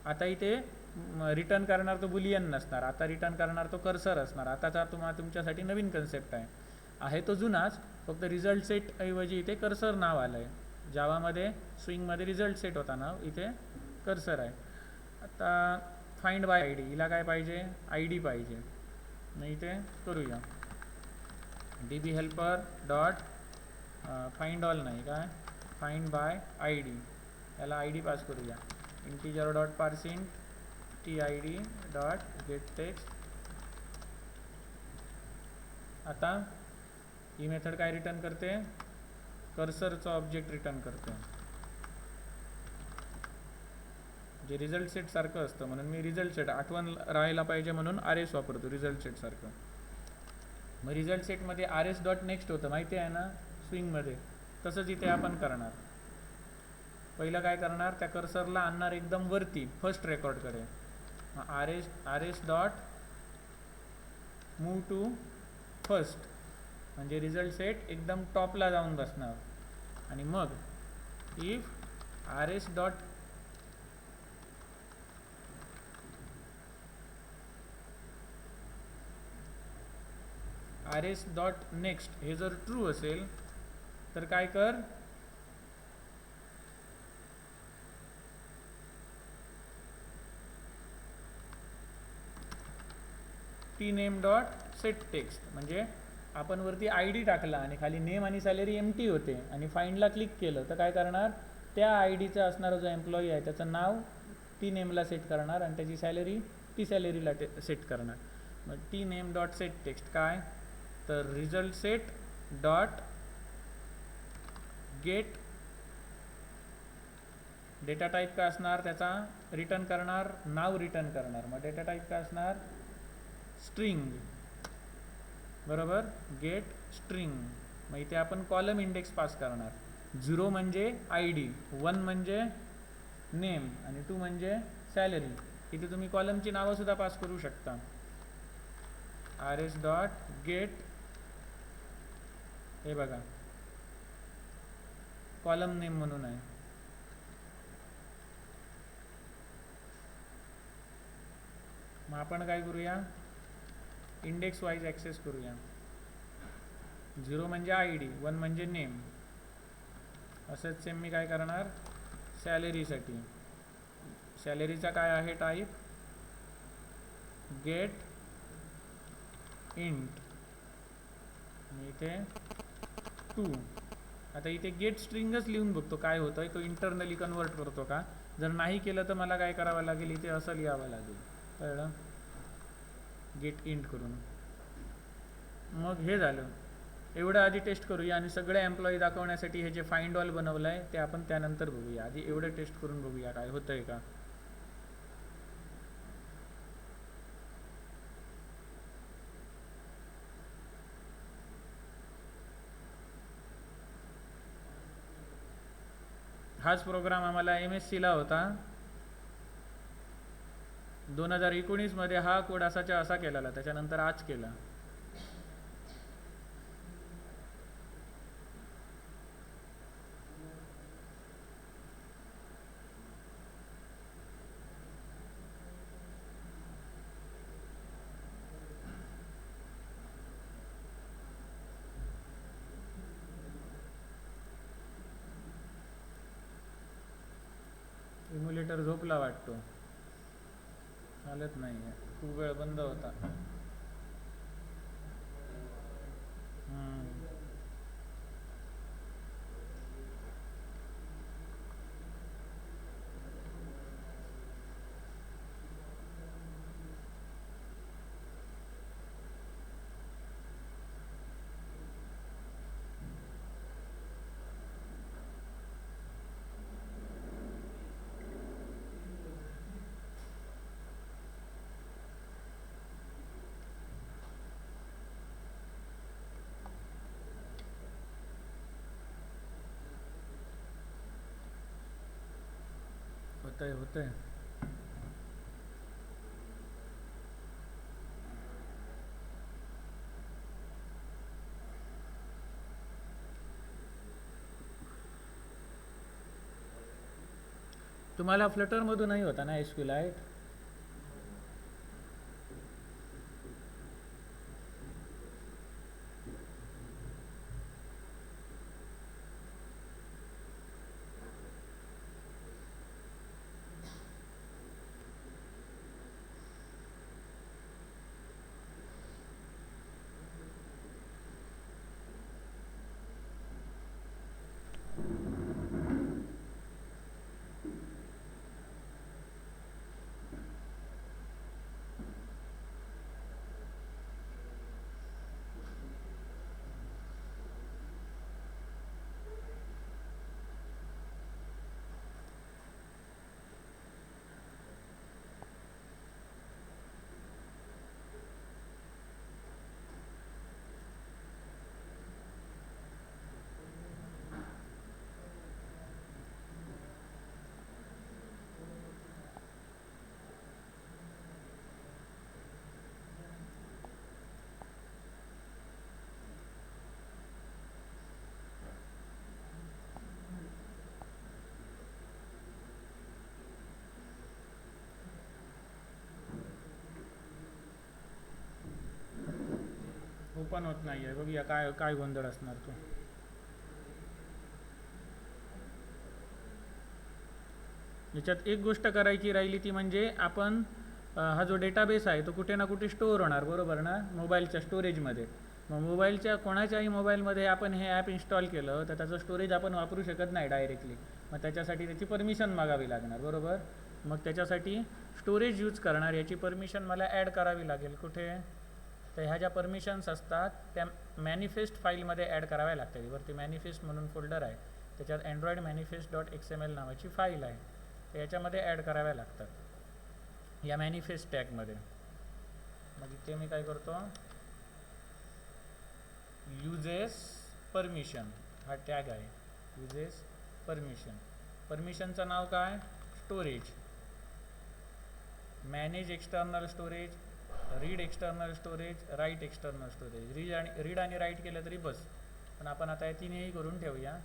आता इथे रिटर्न करणार तो बुलियन नसणार, आता रिटर्न करणार तो कर्सर असणार. आताचा तुमच्यासाठी नवीन कन्सेप्ट आहे तो जुनाच, फक्त रिझल्ट सेट ऐवजी इथे कर्सर नाव आलं आहे. जावामध्ये स्विंगमध्ये रिझल्ट सेट होता नाव, इथे कर्सर आहे. आता फाइंड बाय आय डी, हिला काय पाहिजे? आय डी पाहिजे. मग इथे करूया DB helper dot find all, नाही काय, फाइंड बाय आय डी. याला आय डी पास करूया. Integer dot parseint T I D dot get text. आता ही मेथड काय रिटर्न करते? कर्सरचा ऑब्जेक्ट रिटर्न करते, जे रिझल्ट सेट सारखं असतं. म्हणून मी रिझल्ट सेट आठवण राहायला पाहिजे म्हणून RS वापरतो रिझल्ट सेट सारखं. मग रिझल्ट सेटमध्ये RS डॉट नेक्स्ट होतं, माहिती आहे ना स्विंगमध्ये. तसंच इथे आपण करणार. पहिलं काय करणार? त्या कर्सरला आणणार एकदम वरती फर्स्ट रेकॉर्डकडे. RS dot move to first म्हणजे रिझल्ट सेट एकदम टॉपला जाऊन बसणार. आणि मग if RS dot R S dot next हे जर ट्रू असेल तर काय कर, T name dot set text. म्हणजे आपण वरती आय डी टाकला आणि खाली नेम आणि सॅलरी एम्प्टी होते आणि फाइंडला क्लिक केलं तर काय करणार, त्या आय डीचा असणारा जो एम्प्लॉई आहे त्याचं नाव टी नेमला सेट करणार आणि त्याची सॅलरी टी सॅलरीला सेट करणार. मग T name dot set text काय, तर result set dot gate data type काय असणार त्याचा, रिटर्न करणार नाव रिटर्न करणार. मग डेटा टाईप काय असणार, स्ट्रिंग, बरोबर, गेट स्ट्रिंग. मग इथे आपण कॉलम इंडेक्स पास करणार. 0 म्हणजे आय डी, 1 म्हणजे नेम आणि 2 म्हणजे सॅलरी. इथे तुम्ही कॉलमची नावं सुद्धा पास करू शकता. आर एस डॉट गेट, हे बघा कॉलम नेम म्हणून आहे. मग आपण काय करूया, इंडेक्स वाईज ॲक्सेस करूया. 0 म्हणजे आय डी, 1 म्हणजे नेम. असंच सेम मी काय करणार सॅलरीसाठी. सॅलरीचा काय आहे टाईप, गेट इंट, इथे 2. आता इथे गेट स्ट्रिंगच लिहून बघतो काय होतं, तो इंटरनली कन्वर्ट करतो का. जर नाही केलं तर मला काय करावं लागेल, इथे असं लिहावं लागेल, कळलं, गेट इंट करून. मग हे झालं. एवढं आधी टेस्ट करूया आणि सगळे एम्प्लॉई दाखवण्यासाठी हे जे फाइंड ऑल बनवलं आहे ते आपण त्यानंतर बघूया. आधी एवढं टेस्ट करून बघूया काय होतंय का. हाच प्रोग्राम आम्हाला MSc ला होता. 2019 मध्ये हा कोड असाच्या असा केलेला, त्याच्यानंतर आज केला. इम्युलेटर झोपला वाटतो, चालत नाही आहे, खूप वेळ बंद होता. होतंय. तुम्हाला फ्लटरमधूनही होता ना SQLite? ओपन होत नाही आहे. बघूया काय काय गोंधळ असणार तो. याच्यात एक गोष्ट करायची राहिली ती म्हणजे आपण हा जो डेटाबेस आहे तो कुठे ना कुठे स्टोअर होणार, बरोबर ना, मोबाईलच्या स्टोरेजमध्ये. मग मोबाईलच्या कोणाच्याही मोबाईलमध्ये आपण हे ॲप इन्स्टॉल केलं तर त्याचं स्टोरेज आपण वापरू शकत नाही डायरेक्टली. मग त्याच्यासाठी त्याची परमिशन मागावी लागणार, बरोबर. मग त्याच्यासाठी स्टोरेज यूज करणार याची परमिशन मला ॲड करावी लागेल. कुठे तर ह्या ज्या परमिशन्स असतात त्या मॅनिफेस्ट फाईलमध्ये ॲड कराव्या लागतात. वरती मॅनिफेस्ट म्हणून फोल्डर आहे, त्याच्यात अँड्रॉइड मॅनिफेस्ट .xml नावाची फाईल आहे, तर याच्यामध्ये ॲड कराव्या लागतात या मॅनिफेस्ट टॅगमध्ये. मग इथे मी काय करतो, युजेस परमिशन हा टॅग आहे, युजेस परमिशन. परमिशनचं नाव काय, storage, manage external storage, read external storage, write external storage. Read आणि राईट केलं तरी बस, पण आपण आता या तिन्ही करून ठेवूया.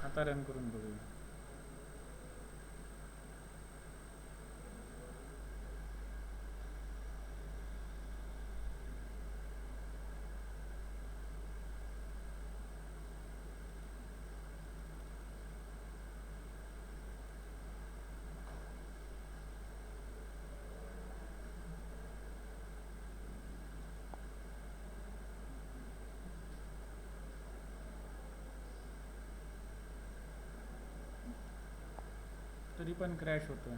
आता रन करून बघूया. तरी पण क्रॅश होतोय.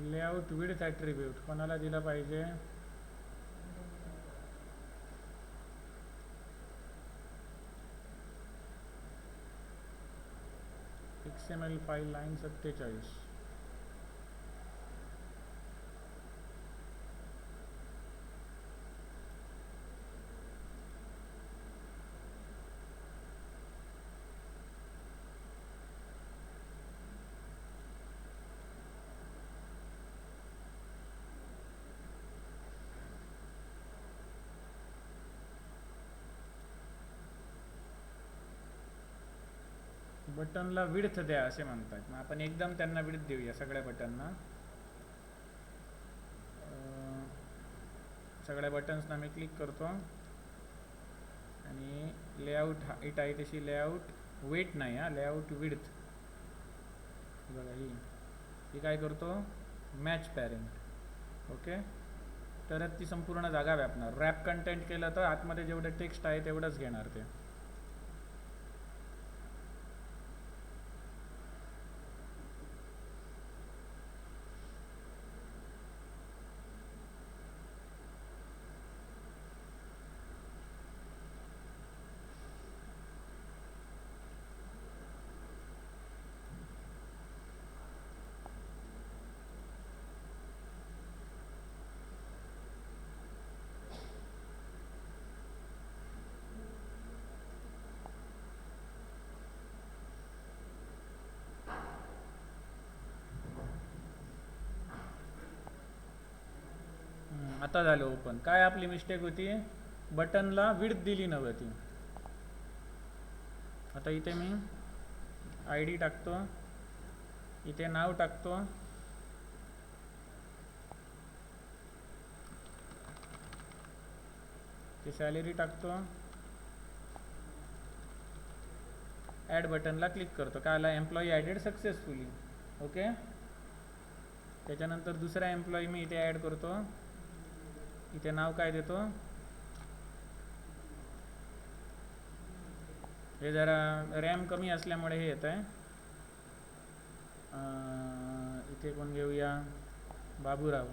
लेआउट विड्थ ॲट्रिब्यूट कोणाला दिला पाहिजे, XML फाईल लाईन 47. बटनला विड्थ द्या असे म्हणतात. मग आपण एकदम त्यांना विड्थ देऊया सगळ्या बटनना. सगळ्या बटन्सना मी क्लिक करतो आणि लेआउट हाईट आहे तशी लेआउट वेट नाही, हा लेआउट विड्थ बघा ही काय करतो, मॅच पॅरेंट. ओके, तरच ती संपूर्ण जागा व्यापणार. रॅप कंटेंट केलं तर आतमध्ये जेवढं टेक्स्ट आहे तेवढंच घेणार ते. आता झालं ओपन. काय आपली मिस्टेक होती, बटनला विड्थ दिली नव्हती. आता इथे मी ID टाकतो, इथे नाव टाकतो, ते सॅलरी टाकतो, ॲड बटनला क्लिक करतो. काय आला, एम्प्लॉई ॲडेड सक्सेसफुली. ओके, त्याच्यानंतर दुसरा एम्प्लॉई मी इथे ॲड करतो, इथे नाव काय देतो, हे जरा रॅम कमी असल्यामुळे हे येत आहे. इथे कोण घेऊया, बाबूराव.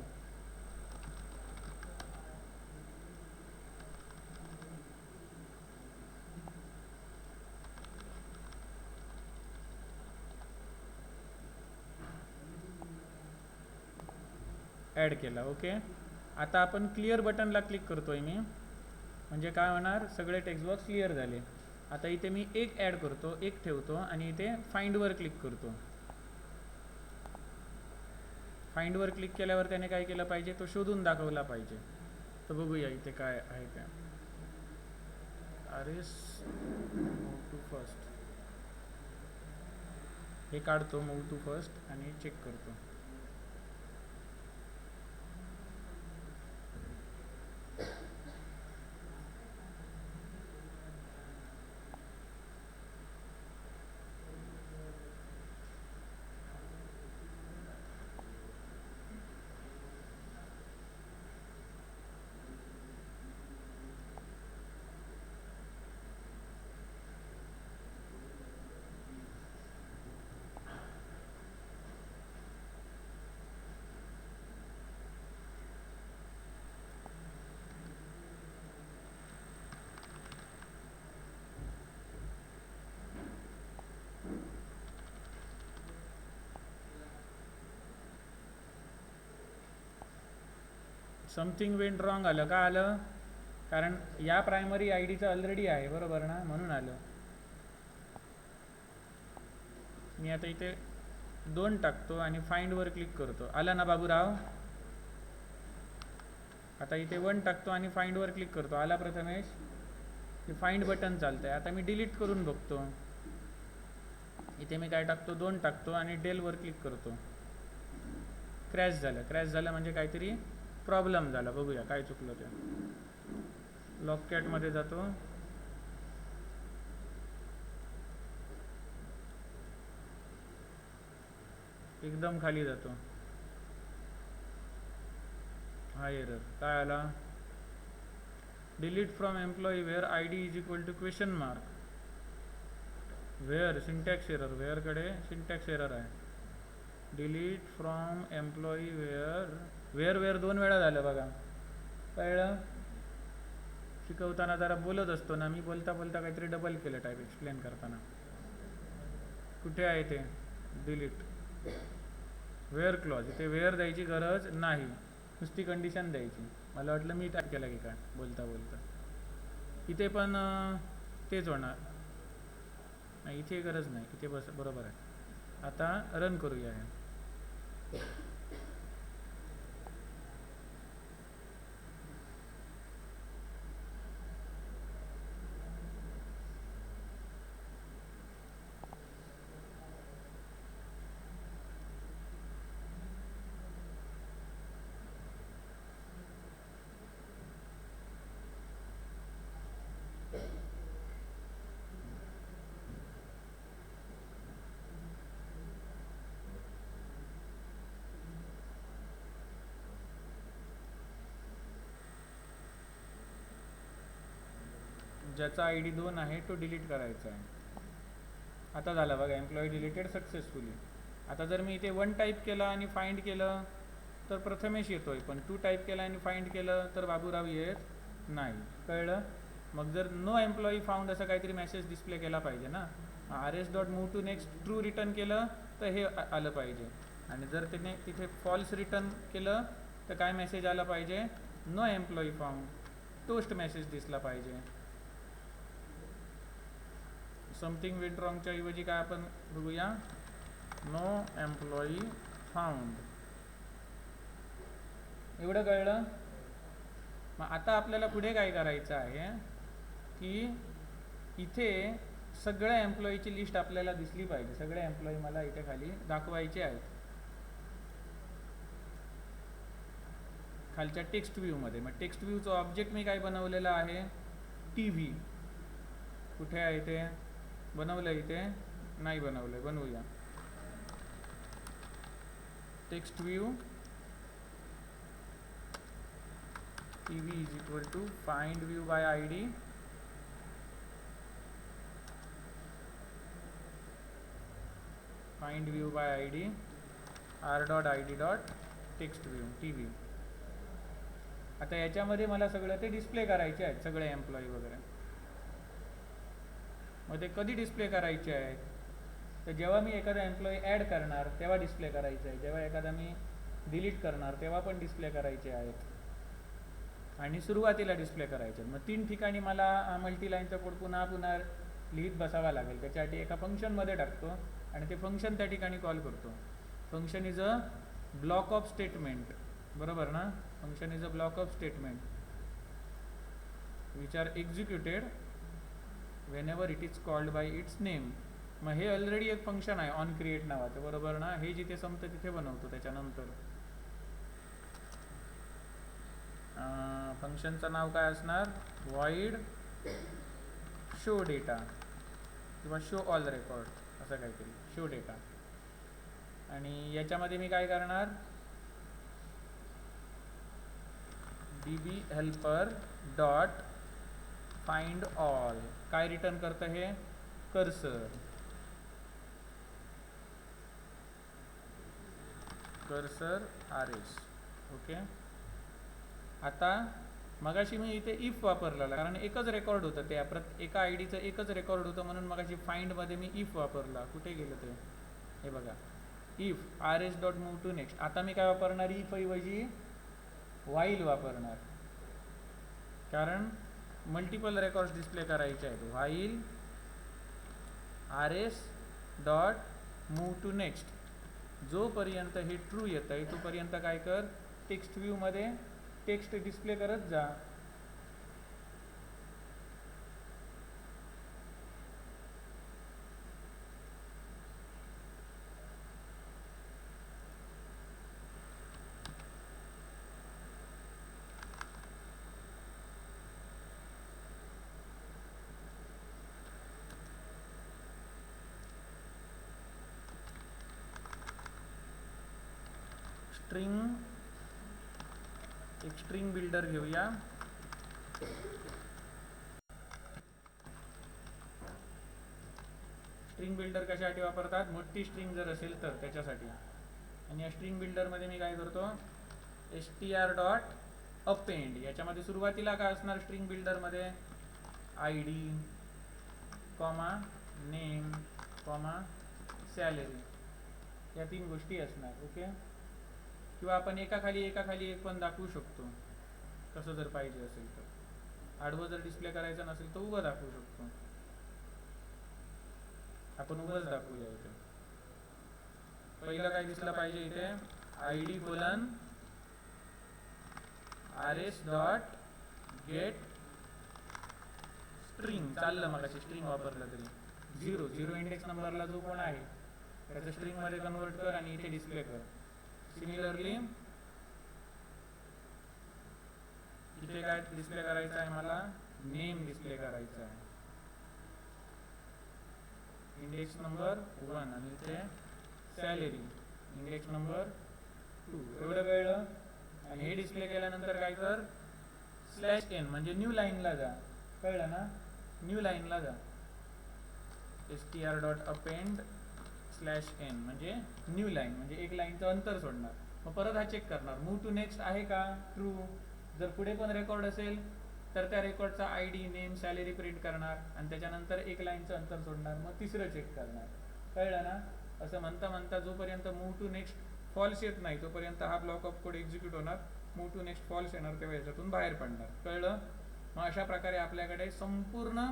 ॲड केला. ओके, आता आपण क्लिअर बटनला क्लिक करतोय मी, म्हणजे काय होणार, सगळे टेक्स्ट बॉक्स क्लिअर झाले. आता इथे मी एक ॲड करतो, एक ठेवतो आणि इथे फाइंडवर क्लिक करतो. फाइंडवर क्लिक केल्यावर त्याने काय केलं पाहिजे, तो शोधून दाखवला पाहिजे. तर बघूया इथे काय आहे काय. आरएस मूव टू फर्स्ट हे काढतो, मूव टू फर्स्ट, आणि चेक करतो. समथिंग वेंट रॉंग आलं. का आलं, कारण या प्रायमरी आय डीचं ऑलरेडी आहे, बरोबर ना, म्हणून आलं. मी आता इथे 2 टाकतो आणि फाइंडवर क्लिक करतो. आला ना बाबूराव. आता इथे 1 टाकतो आणि फाइंडवर क्लिक करतो. आला प्रथमेश. हे फाइंड बटन चालतंय. आता मी डिलीट करून बघतो. इथे मी काय टाकतो, 2 टाकतो आणि डेलवर क्लिक करतो. क्रॅश झालं. क्रॅश झालं म्हणजे काहीतरी प्रॉब्लेम झाला. बघूया काय चुकलं ते. लॉककॅटमध्ये जातो. एकदम खाली जातो. हा एरर काय आला, delete from employee where I D is equal to question mark. Where syntax error, वेअरकडे सिंटॅक्स एरर आहे. Delete from employee where, where where 2 वेळा झालं बघा. कळलं, शिकवताना जरा बोलत असतो ना मी, बोलता बोलता काहीतरी डबल केलं टाईप एक्सप्लेन करताना. कुठे आहे ते, डिलीट वेअर क्लॉज. इथे वेअर द्यायची गरज नाही, नुसती कंडिशन द्यायची. मला वाटलं मी टाईप केलं की काय बोलता बोलता. इथे पण तेच होणार नाही, इथे गरज नाही, इथे बस बरोबर आहे. आता रन करूया हे. ज्याचा आय डी 2 आहे तो डिलीट करायचा आहे. आता झाला बघा, एम्प्लॉई डिलीटेड सक्सेसफुली. आता जर मी इथे 1 टाईप केला आणि फाइंड केलं तर प्रथमेश येतोय, पण 2 टाईप केला आणि फाइंड केलं तर बाबूराव येत नाही. कळलं. मग जर नो एम्प्लॉई फाउंड असं काहीतरी मेसेज डिस्प्ले केला पाहिजे ना. RS dot move to next true return केलं तर हे आलं पाहिजे, आणि जर त्याने तिथे फॉल्स रिटर्न केलं तर काय मेसेज आला पाहिजे, no employee found, toast message दिसला पाहिजे. समथिंग वेंट रॉंगच्या ऐवजी काय आपण बघूया, नो एम्प्लॉई फाउंड. एवढं कळलं. मग आता आपल्याला पुढे काय करायचं आहे की इथे सगळ्या एम्प्लॉईची लिस्ट आपल्याला दिसली पाहिजे. सगळे एम्प्लॉई मला इथे खाली दाखवायचे आहेत, खालच्या टेक्स्ट व्ह्यूमध्ये. मग टेक्स्ट व्ह्यूचं ऑब्जेक्ट मी काय बनवलेलं आहे, TV. कुठे आहे ते, बनवलं इथे नाही बनवलं, बनवूया. Text view TV is equal to find view by ID, find view by ID R dot I D dot text view T V. आता याच्यामध्ये मला सगळं ते डिस्प्ले करायचे आहेत, सगळे एम्प्लॉई वगैरे. मग ते कधी डिस्प्ले करायचे आहेत, तर जेव्हा मी एखादा एम्प्लॉई ॲड करणार तेव्हा डिस्प्ले करायचे आहे, जेव्हा एखादा मी डिलीट करणार तेव्हा पण डिस्प्ले करायचे आहेत, आणि सुरुवातीला डिस्प्ले करायचे. मग 3 ठिकाणी मला मल्टीलाईनचा कोड पुन्हा पुन्हा लिहित बसावा लागेल. त्याच्यासाठी एका फंक्शनमध्ये टाकतो आणि ते फंक्शन त्या ठिकाणी कॉल करतो. Function is a block of statement, बरोबर ना. Function is a block of statement which are executed whenever it is called by its name. मग हे ऑलरेडी एक फंक्शन आहे ऑन क्रिएट नावाचं, बरोबर ना. हे जिथे संपतं तिथे बनवतो. त्याच्यानंतर फंक्शनचं नाव काय असणार, void शो डेटा किंवा शो ऑल रेकॉर्ड असं काहीतरी, शो डेटा. आणि याच्यामध्ये मी काय करणार, db helper dot find all. काय रिटर्न करतं हे, कर्सर. Cursor RS. ओके. आता मगाशी मी इथे इफ वापरलेला, कारण एकच रेकॉर्ड होतं, त्या एका आय डीचं एकच रेकॉर्ड होतं, म्हणून मगाशी फाइंडमध्ये मी इफ वापरला. कुठे गेलं ते, हे बघा, if RS dot move to next. आता मी काय वापरणार, इफ ऐवजी व्हाईल वापरणार, कारण मल्टिपल रेकॉर्ड्स डिस्प्ले करायचे आहेत. While RS dot move to next. जोपर्यंत हे ट्रू येतं आहे तोपर्यंत काय कर, टेक्स्ट व्ह्यूमध्ये टेक्स्ट डिस्प्ले करत जा. एक स्ट्रिंग बिल्डर घेऊया. स्ट्रिंग बिल्डर कशासाठी वापरतात, मोठी स्ट्रिंग जर असेल तर त्याच्यासाठी. आणि या स्ट्रिंग बिल्डरमध्ये मी काय करतो, str डॉट अपेंड. याच्यामध्ये सुरुवातीला काय असणार, स्ट्रिंग बिल्डरमध्ये ID comma name comma salary, या 3 गोष्टी असणार. ओके. किंवा आपण एकाखाली एक पण दाखवू शकतो, कसं जर पाहिजे असेल तर. आडवं जर डिस्प्ले करायचं नसेल तर उभं दाखवू शकतो. आपण उभंच दाखवूया. इथे पहिलं काय दिसलं पाहिजे, इथे ID colon RS dot gate string. चाललं मगाशी स्ट्रिंग वापरलं तरी. 0 इंडेक्स नंबरला जो कोण आहे त्याचं स्ट्रिंगमध्ये कन्वर्ट कर आणि इथे डिस्प्ले कर. सिमिलरली इथे काय डिस्प्ले करायचं आहे, मला नेम डिस्प्ले करायचा आहे, इंडेक्स नंबर 1, आणि इथे सॅलरी इंडेक्स नंबर 2. एवढं कळलं. आणि हे डिस्प्ले केल्यानंतर काय कर, /n म्हणजे न्यू लाईनला जा. कळलं ना, न्यू लाईनला जा. str डॉट अपेंड /n म्हणजे न्यू लाईन, म्हणजे एक लाईनचं अंतर सोडणार. मग परत हा चेक करणार, मूव्ह टू नेक्स्ट आहे का, ट्रू. जर पुढे पण रेकॉर्ड असेल तर त्या रेकॉर्डचा ID नेम सॅलरी प्रिंट करणार, आणि त्याच्यानंतर एक लाईनचं अंतर सोडणार. मग तिसरं चेक करणार. कळलं ना. असं म्हणता म्हणता जोपर्यंत मूव्ह टू नेक्स्ट फॉल्स येत नाही तोपर्यंत हा ब्लॉक ऑफ कोड एक्झिक्यूट होणार. मूव्ह टू नेक्स्ट फॉल्स येणार तेव्हा याच्यातून बाहेर पडणार. कळलं. मग अशा प्रकारे आपल्याकडे संपूर्ण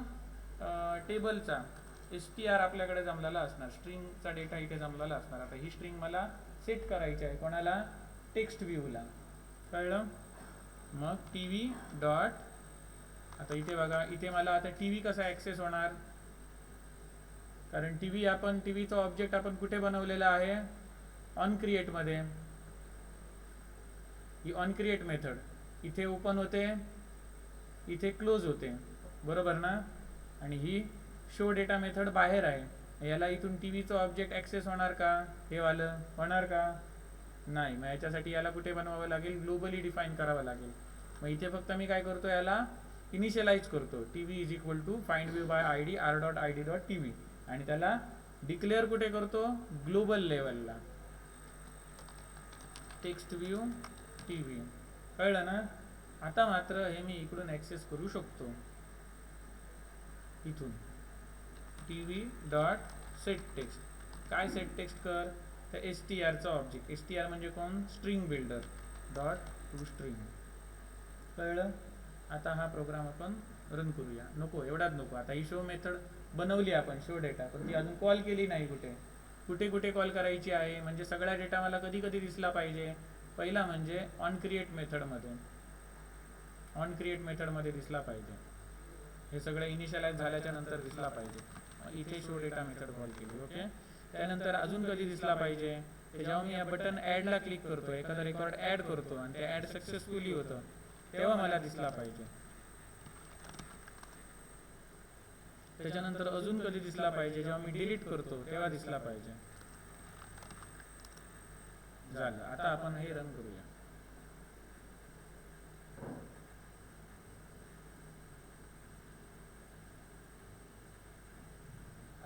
टेबलचा str आपल्याकडे जमलेला असणार, स्ट्रिंगचा डेटा इथे जमलेला असणार. आता ही स्ट्रिंग मला सेट करायची आहे कोणाला, टेक्स्ट व्ह्यूला. कळलं. मग TV डॉट, आता इथे बघा, इथे मला आता TV कसा ॲक्सेस होणार, कारण टीव्हीचा ऑब्जेक्ट आपण कुठे बनवलेला आहे, ऑन क्रिएटमध्ये. ही ऑन क्रिएट मेथड इथे ओपन होते, इथे क्लोज होते, बरोबर ना. आणि ही शो डेटा मेथड बाहेर आहे. याला इथून टीव्हीचं ऑब्जेक्ट ॲक्सेस होणार का, हे वालं होणार का, नाही. मग याच्यासाठी याला कुठे बनवावं लागेल, ग्लोबली डिफाईन करावं लागेल. मग इथे फक्त मी काय करतो, याला इनिशियलाइज करतो, TV is equal to find view by ID r dot ID dot TV, आणि त्याला डिक्लेअर कुठे करतो, ग्लोबल लेवलला. Text view T V. कळलं ना? आता मात्र हे मी इकडून ॲक्सेस करू शकतो, इथून T V dot set text. काय सेट टेक्स्ट कर, तर एस टी आरचा ऑब्जेक्ट. एस टी आर म्हणजे कोण, string builder dot to string. कळलं? आता हा प्रोग्राम आपण रन करूया. नको एवढाच नको, आता ही शो मेथड बनवली आपण, शो डेटा, पण ती अजून कॉल केली नाही. कुठे कुठे कुठे कॉल करायची आहे, म्हणजे सगळा डेटा मला कधी कधी दिसला पाहिजे. पहिला म्हणजे ऑन क्रिएट मेथडमध्ये, ऑन क्रिएट मेथडमध्ये दिसला पाहिजे. हे सगळं इनिशियलाइज झाल्याच्या नंतर दिसला पाहिजे. इथे शो डेटा मेथड कॉल केली. ओके. त्यानंतर अजून कधी दिसला पाहिजे, ते जेव्हा मी या बटन ॲडला क्लिक करतो, एखादा रेकॉर्ड ॲड करतो आणि ते ॲड सक्सेसफुली होतं, तेव्हा मला दिसला पाहिजे. त्याच्यानंतर अजून कधी दिसला पाहिजे, जेव्हा मी डिलीट करतो तेव्हा दिसला पाहिजे. झालं. आता आपण हे रन करूया.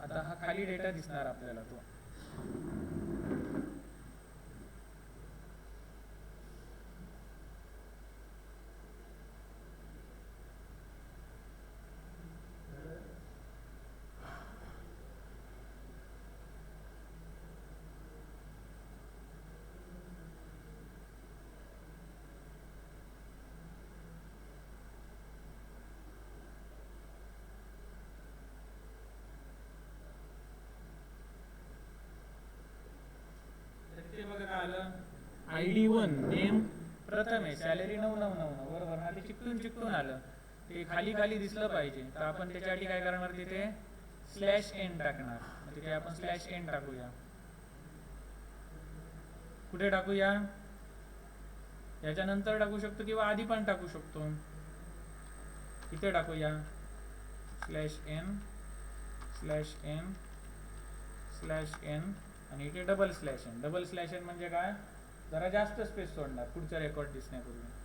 आता हा खाली डेटा दिसणार आपल्याला तो. ते बघा काय आलं, ID 1 नेम प्रथम आहे, सॅलरी 9999 बरोबर ना. ते चिकटून चिकटून आलं, ते खाली खाली दिसलं पाहिजे. तर आपण त्याच्यासाठी काय करणार, तिथे स्लॅश एन टाकणार. तिथे आपण स्लॅश एन टाकूया. कुठे टाकूया, याच्यानंतर टाकू शकतो किंवा आधी पण टाकू शकतो. इथे टाकूया slash N slash N slash N आणि इथे double slash N. Double slash N म्हणजे काय, जरा जास्त स्पेस सोडणार पुढचा रेकॉर्ड दिसण्यापूर्वी.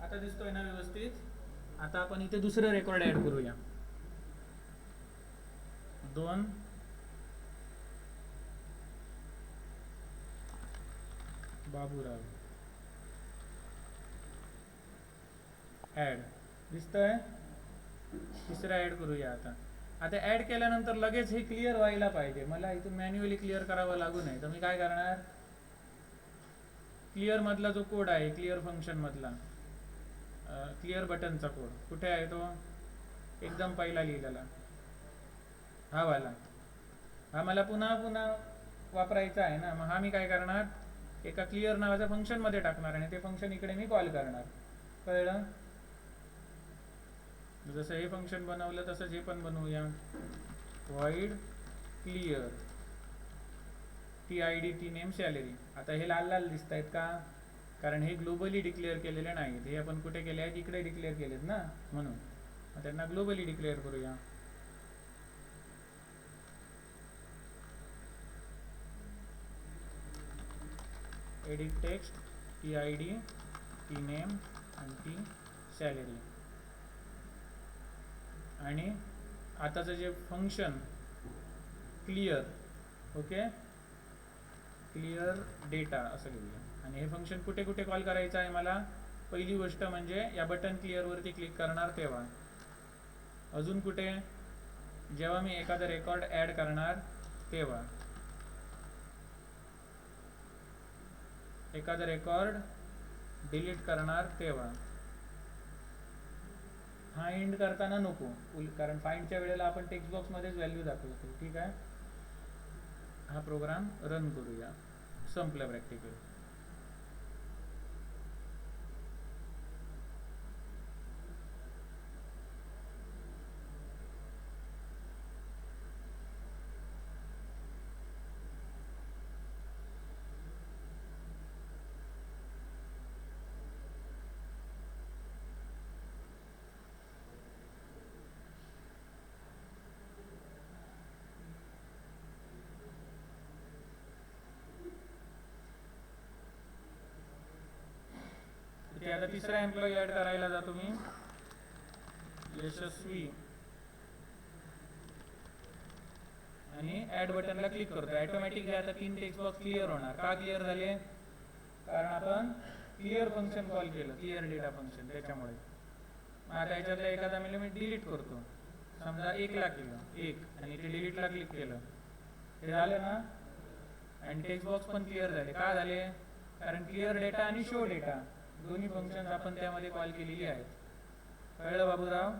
आता दिसतोय ना व्यवस्थित. आता आपण इथे दुसरं रेकॉर्ड ऍड करूया. 2 बाबूराव ऍड दिसतंय. तिसरा ऍड करूया. आता ऍड केल्यानंतर लगेच हे क्लिअर व्हायला पाहिजे. मला इथून मॅन्युअली क्लिअर करावं लागू नये. तर मी काय करणार, क्लिअर मधला जो कोड आहे, क्लिअर फंक्शन मधला क्लिअर बटनचा कोड कुठे आहे, तो एकदम पहिला लिहिलेला हा वाला, हा मला पुन्हा पुन्हा वापरायचा आहे ना. मग हा मी काय करणार, एका क्लिअर नावाच्या फंक्शन मध्ये टाकणार आणि ते फंक्शन इकडे मी कॉल करणार. कळलं? जसं हे फंक्शन बनवलं तसंच हे पण बनवूया. Void clear TID T name salary. आता हे लाल लाल दिसत आहेत का, कारण हे ग्लोबली डिक्लेअर केलेले नाहीत. हे आपण कुठे केले आहेत, इकडे डिक्लेअर केलेत ना, म्हणून त्यांना ग्लोबली डिक्लेअर करूया. Edit text TID T name आणि टी सॅलरी. आणि आताचं जे function clear, okay, clear data असं लिहूया. आणि हे फंक्शन कुठे कुठे कॉल करायचं आहे मला, पहिली गोष्ट म्हणजे या बटन क्लिअरवरती क्लिक करणार तेव्हा. अजून कुठे, जेव्हा मी एखादा रेकॉर्ड ॲड करणार तेव्हा. एखादा रेकॉर्ड डिलीट करणार तेव्हा. फाइंड करताना नको, कारण फाइंडच्या वेळेला आपण टेक्स्ट बॉक्समध्येच व्हॅल्यू दाखवतो. ठीक आहे. हा प्रोग्राम रन करूया. संपलं प्रॅक्टिकल. आता तिसरा एम्प्लॉई ऍड करायला जातो मी, यशस्वी, आणि ऍड बटनला क्लिक करतो. ऑटोमॅटिकली आता 3 टेक्स्ट बॉक्स क्लिअर होणार. का क्लिअर झाले? कारण आपण क्लिअर फंक्शन कॉल केलं, क्लिअर डेटा फंक्शन, त्याच्यामुळे. आता याच्यातला एखादा एलिमेंट डिलीट करतो. समजा 1 ला केलं 1 आणि ते डिलीटला क्लिक केलं, हे झालं ना. आणि टेक्स्ट बॉक्स पण क्लिअर झाले. का झाले? कारण क्लिअर डेटा आणि शो डेटा दोन्ही फंक्शन्स आपण त्यामध्ये कॉल केलेली आहेत. कळलं बाबूराव?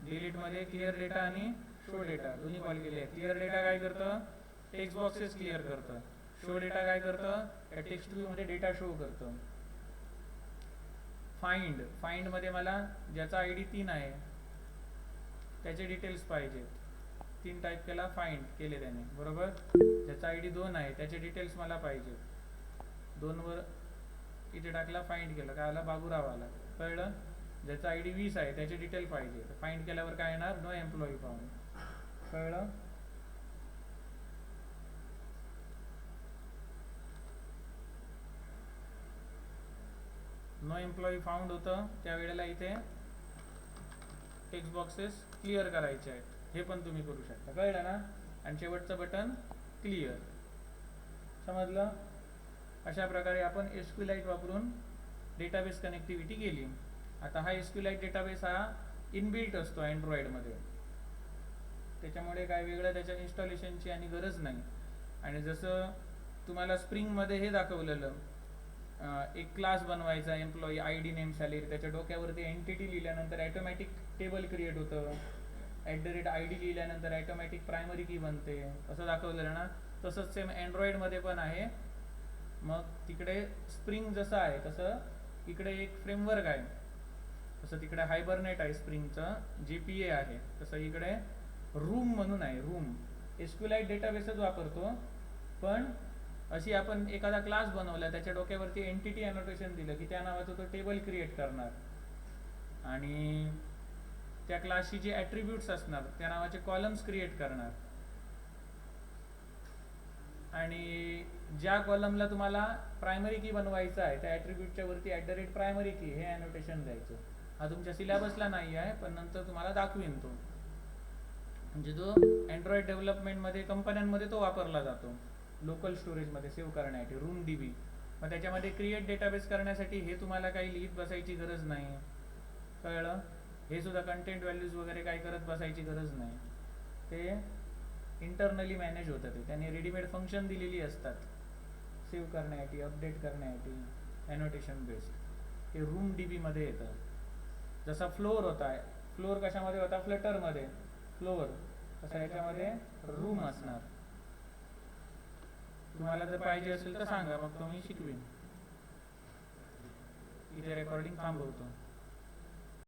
डिलीट मध्ये क्लिअर डेटा आणि शो डेटा दोन्ही कॉल केले आहेत. क्लिअर डेटा काय करतं? टेक्स्ट बॉक्सेस क्लिअर करतं. शो डेटा काय करतं? या टेक्स्ट व्ह्यू मध्ये डेटा शो करतं. फाइंड, फाइंड मध्ये मला ज्याचा आयडी 3 आहे त्याचे डिटेल्स पाहिजे. 3 टाईप केला, फाइंड केले त्याने, बरोबर. ज्याचा आयडी 2 आहे त्याचे डिटेल्स मला पाहिजे. 2 वर इथे टाकला, फाइंड केलं, काय आला? बाबूराव आला. कळलं? ज्याचा आयडी 20 आहे त्याचे डिटेल पाहिजे. फाइंड केल्यावर काय येणार? No employee found. कळलं? नो एम्प्लॉई फाउंड होतं त्यावेळेला इथे टेक्स्ट बॉक्सेस क्लिअर करायचे आहेत. हे पण तुम्ही करू शकता. कळलं ना? आणि शेवटचं बटन क्लिअर. समजलं? अशा प्रकारे आपण एसक्यूएलाइट वापरून डेटाबेस कनेक्टिव्हिटी केली. आता हा एसक्यूएलाइट डेटाबेस हा इनबिल्ट असतो अँड्रॉइडमध्ये, त्याच्यामुळे काय वेगळं त्याच्या इन्स्टॉलेशनची आणि गरज नाही. आणि जसं तुम्हाला स्प्रिंगमध्ये हे दाखवलेलं, एक क्लास बनवायचा, एम्प्लॉई, आयडी, नेम, सॅलरी, त्याच्या डोक्यावरती एंटिटी लिहिल्यानंतर ॲटोमॅटिक टेबल क्रिएट होतं. @ID लिहिल्यानंतर ॲटोमॅटिक प्रायमरी की बनते, असं दाखवलेलं ना. तसंच सेम अँड्रॉइडमध्ये पण आहे. मग तिकडे स्प्रिंग जसं आहे तसं इकडे एक फ्रेमवर्क आहे. तसं तिकडे हायबरनेट आहे स्प्रिंगचं, JPA आहे. तसं इकडे रूम म्हणून आहे. रूम एसक्यूएलाइट डेटाबेसच वापरतो, पण अशी आपण एखादा क्लास बनवला, त्याच्या डोक्यावरती एंटिटी अनोटेशन दिलं की त्या नावाचं तो टेबल क्रिएट करणार, आणि त्या क्लासची जे ॲट्रिब्यूट्स असणार त्या नावाचे कॉलम्स क्रिएट करणार, आणि ज्या कॉलमला तुम्हाला प्रायमरी की बनवायचं आहे त्या ॲट्रिब्यूटच्या वरती @primary की हे अनोटेशन द्यायचं. हा तुमच्या सिलेबसला नाही आहे, पण नंतर तुम्हाला दाखवीन तो. म्हणजे जो अँड्रॉइड डेव्हलपमेंटमध्ये कंपन्यांमध्ये तो वापरला जातो लोकल स्टोरेजमध्ये सेव्ह करण्यासाठी, रूम DB. मग त्याच्यामध्ये क्रिएट डेटाबेस करण्यासाठी हे तुम्हाला काही लिहित बसायची गरज नाही. कळलं? हे सुद्धा कंटेंट व्हॅल्यूज वगैरे काय करत बसायची गरज नाही. ते इंटरनली मॅनेज होतं. ते त्याने रेडीमेड फंक्शन दिलेली असतात सेव्ह करण्यासाठी, अपडेट करण्यासाठी, ॲनोटेशन बेस्ड. हे रूम DB मध्ये येतं. जसा फ्लोअर होता, फ्लोअर कशामध्ये होता? फ्लटरमध्ये फ्लोअर, तसा याच्यामध्ये रूम असणार. तुम्हाला जर पाहिजे असेल तर सांगा, मग तो मी शिकवीन. इथे रेकॉर्डिंग थांबवतो.